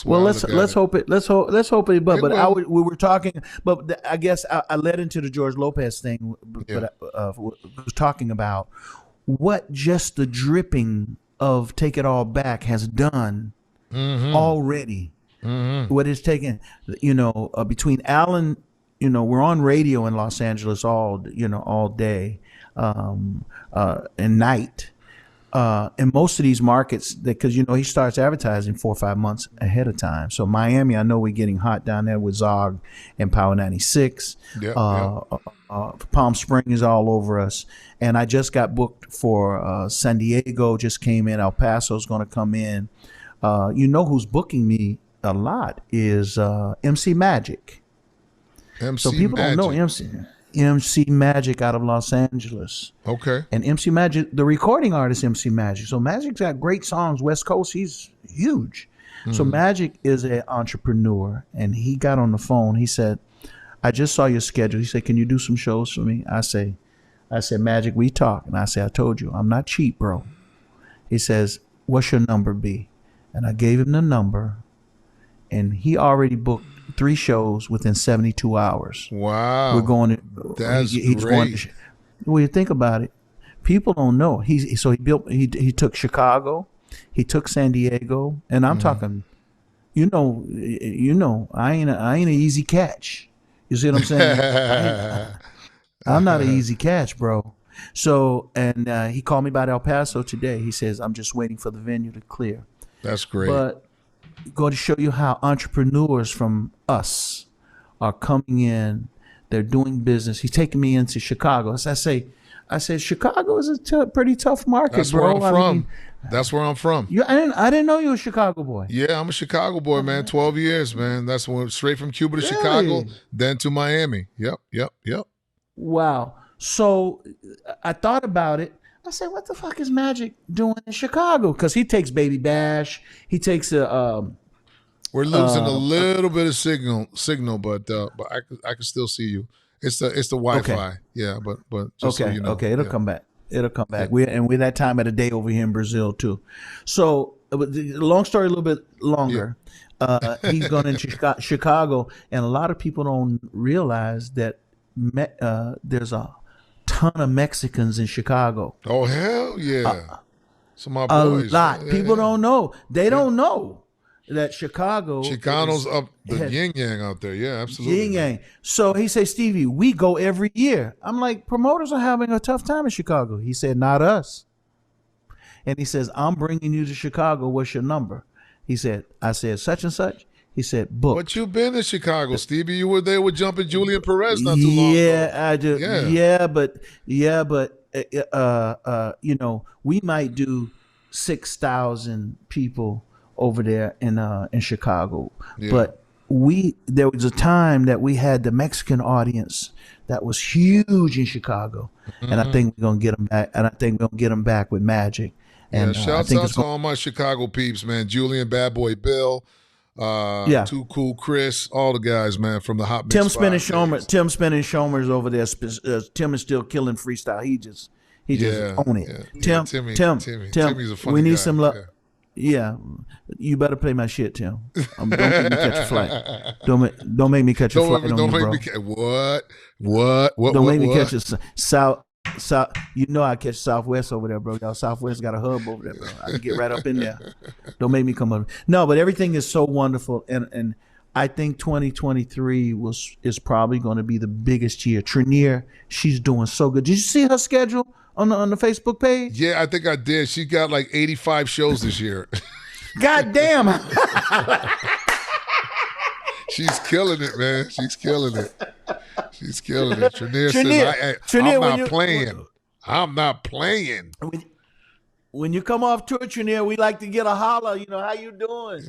Well, let's hope it. Let's hope it. But we were talking. But I guess I led into the George Lopez thing. But was talking about what just the dripping of "Take It All Back" has done already. What it's taken, between Alan. We're on radio in Los Angeles all day and night. In most of these markets, because he starts advertising 4 or 5 months ahead of time. So Miami, I know we're getting hot down there with Zog and Power 96. Palm Springs is all over us, and I just got booked for San Diego. Just came in. El Paso's going to come in. Who's booking me a lot is MC Magic. So people don't know MC Magic out of Los Angeles. Okay. And MC Magic, the recording artist MC Magic. So Magic's got great songs. West Coast, he's huge. So Magic is an entrepreneur, and he got on the phone. He said, I just saw your schedule. He said, can you do some shows for me? I said, Magic, we talk. And I said, I told you, I'm not cheap, bro. He says, what's your number be? And I gave him the number, and he already booked 3 shows within 72 hours. Wow. We're going to, that's he's great. Going to, well, you think about it, people don't know. He took Chicago, he took San Diego, and I'm talking, I ain't an easy catch. You see what I'm saying? I'm not an easy catch, bro. So, and he called me about El Paso today. He says, I'm just waiting for the venue to clear. That's great. But going to show you how entrepreneurs from us are coming in. They're doing business. He's taking me into Chicago. So I say, Chicago is a pretty tough market, That's bro. where I'm from. That's where I'm from. I didn't know you were a Chicago boy. Yeah, I'm a Chicago boy, man. 12 years, man. That's when straight from Cuba to Chicago, then to Miami. Yep. Wow. So I thought about it. I said, what the fuck is Magic doing in Chicago? Because he takes Baby Bash. He takes a... We're losing a little bit of signal, but I can still see you. It's the Wi-Fi. Okay. Yeah, but just so you know. Okay, it'll come back. We're that time of the day over here in Brazil too. So, long story a little bit longer. Yeah. He's gone into Chicago, and a lot of people don't realize that there's a ton of Mexicans in Chicago. Oh hell yeah! So my boys. A lot. People don't know. They don't know that Chicanos up the yin yang out there. Yeah, absolutely. Yin yang. So he said, Stevie, we go every year. I'm like, promoters are having a tough time in Chicago. He said, not us. And he says, I'm bringing you to Chicago. What's your number? I said, such and such. He said, book. But you've been to Chicago, Stevie. You were there with Jumpin' Julian Perez not too long ago. Yeah, I do. Yeah, but we might do 6,000 people over there in Chicago. Yeah. But there was a time that we had the Mexican audience that was huge in Chicago, and I think we're gonna get them back. And I think we're gonna get them back with Magic. And shouts out to all my Chicago peeps, man. Julian, Bad Boy Bill, Too Cool Chris, all the guys, man, from the Hot Mix. Tim Spin and Shomer's over there. Tim is still killing freestyle. He just own it. Yeah. Tim, Timmy's a funny we need guy. some love. Yeah, you better play my shit, Tim. Don't make me catch a flight. Don't make me catch a flight on you, bro. What? Don't make me catch a South. You know I catch Southwest over there, bro. Y'all Southwest got a hub over there, bro. I can get right up in there. Don't make me come up. No, but everything is so wonderful, and I think 2023 is probably going to be the biggest year. Trinier, she's doing so good. Did you see her schedule on the Facebook page? Yeah, I think I did. She got like 85 shows this year. God damn. She's killing it, man. She's killing it. Trinier says, I'm not playing. When you come off tour, Trinier, we like to get a holler. You know, how you doing?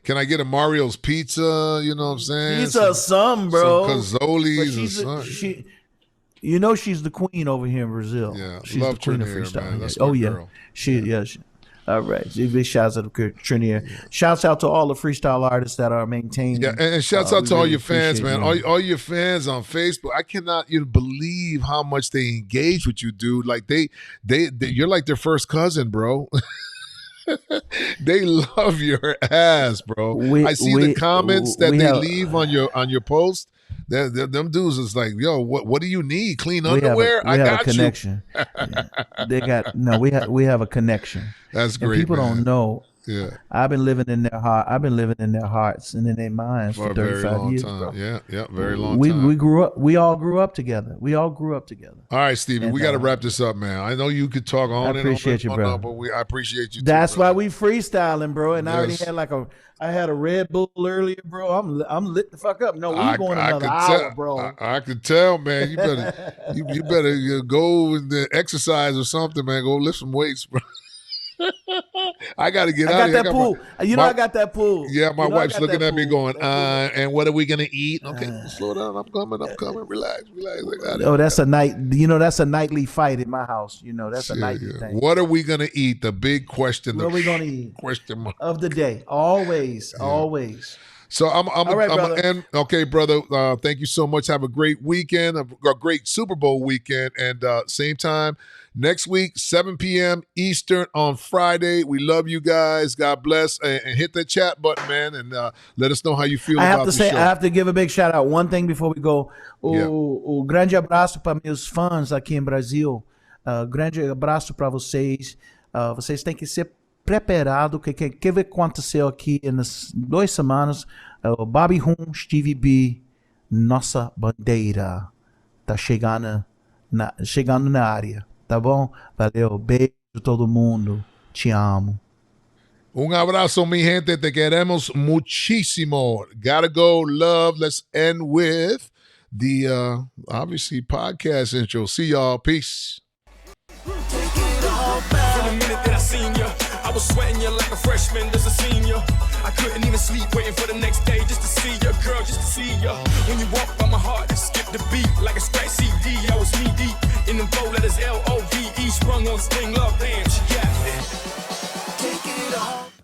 Can I get a Mario's pizza? You know what I'm saying? Pizza or something, bro. Some Cazzolis or something. You know she's the queen over here in Brazil. Yeah, she's love the queen Trinier, of freestyle. man. That's oh my yeah, girl. All right. Big shouts out to Trinier. Shouts out to all the freestyle artists that are maintaining. Yeah, and shouts out to all your fans, man. You. All your fans on Facebook. I cannot even believe how much they engage with you, dude. Like they you're like their first cousin, bro. They love your ass, bro. I see the comments that they leave on your post. Them dudes is like, yo, what do you need? Clean underwear? I got a connection. We have a connection. That's great. And people don't know. Yeah, I've been living in their heart. I've been living in their hearts and in their minds for 35 years, time. Bro. Yeah, very long time. We grew up. We all grew up together. All right, Stevie, we got to wrap this up, man. I know you could talk on and on. I appreciate you, bro. But I appreciate you. That's too, why we freestyling, bro. And yes. I had a Red Bull earlier, bro. I'm lit the fuck up. No, we're going another hour, bro. I could tell, man. You better go and exercise or something, man. Go lift some weights, bro. I got to get out of here. I got that pool. I got that pool. Yeah, my wife's looking at me going, and what are we going to eat? Okay, slow down. I'm coming. Relax. I got it. Oh, that's a night. That's a nightly fight in my house. That's a nightly thing. What are we going to eat? The big question. What are we going to eat? Question mark. Of the day. Always. So I'm right, going to end. Okay, brother. Thank you so much. Have a great weekend, a great Super Bowl weekend. And same time next week, 7 p.m. Eastern on Friday. We love you guys. God bless. And hit that chat button, man. And let us know how you feel about the show. I have to give a big shout out. One thing before we go. O grande abraço para meus fãs aqui em Brasil. Grande abraço para vocês. Vocês têm que ser preparado, que aconteceu aqui nas 2 semanas, o Bobby Rum, Stevie B, nossa bandeira tá chegando na área, tá bom? Valeu, beijo todo mundo, te amo. Abrazo, mi gente, te queremos muchísimo. Gotta go, love. Let's end with the obviously podcast intro. See y'all, peace. From the minute that I seen ya, I was sweating you like a freshman, there's a senior. I couldn't even sleep, waiting for the next day just to see ya, girl, just to see ya. When you walk by my heart, it skipped the beat like a scratch CD. I was knee deep in them 4 letters Love, sprung on string love, damn, she got it. Take it off.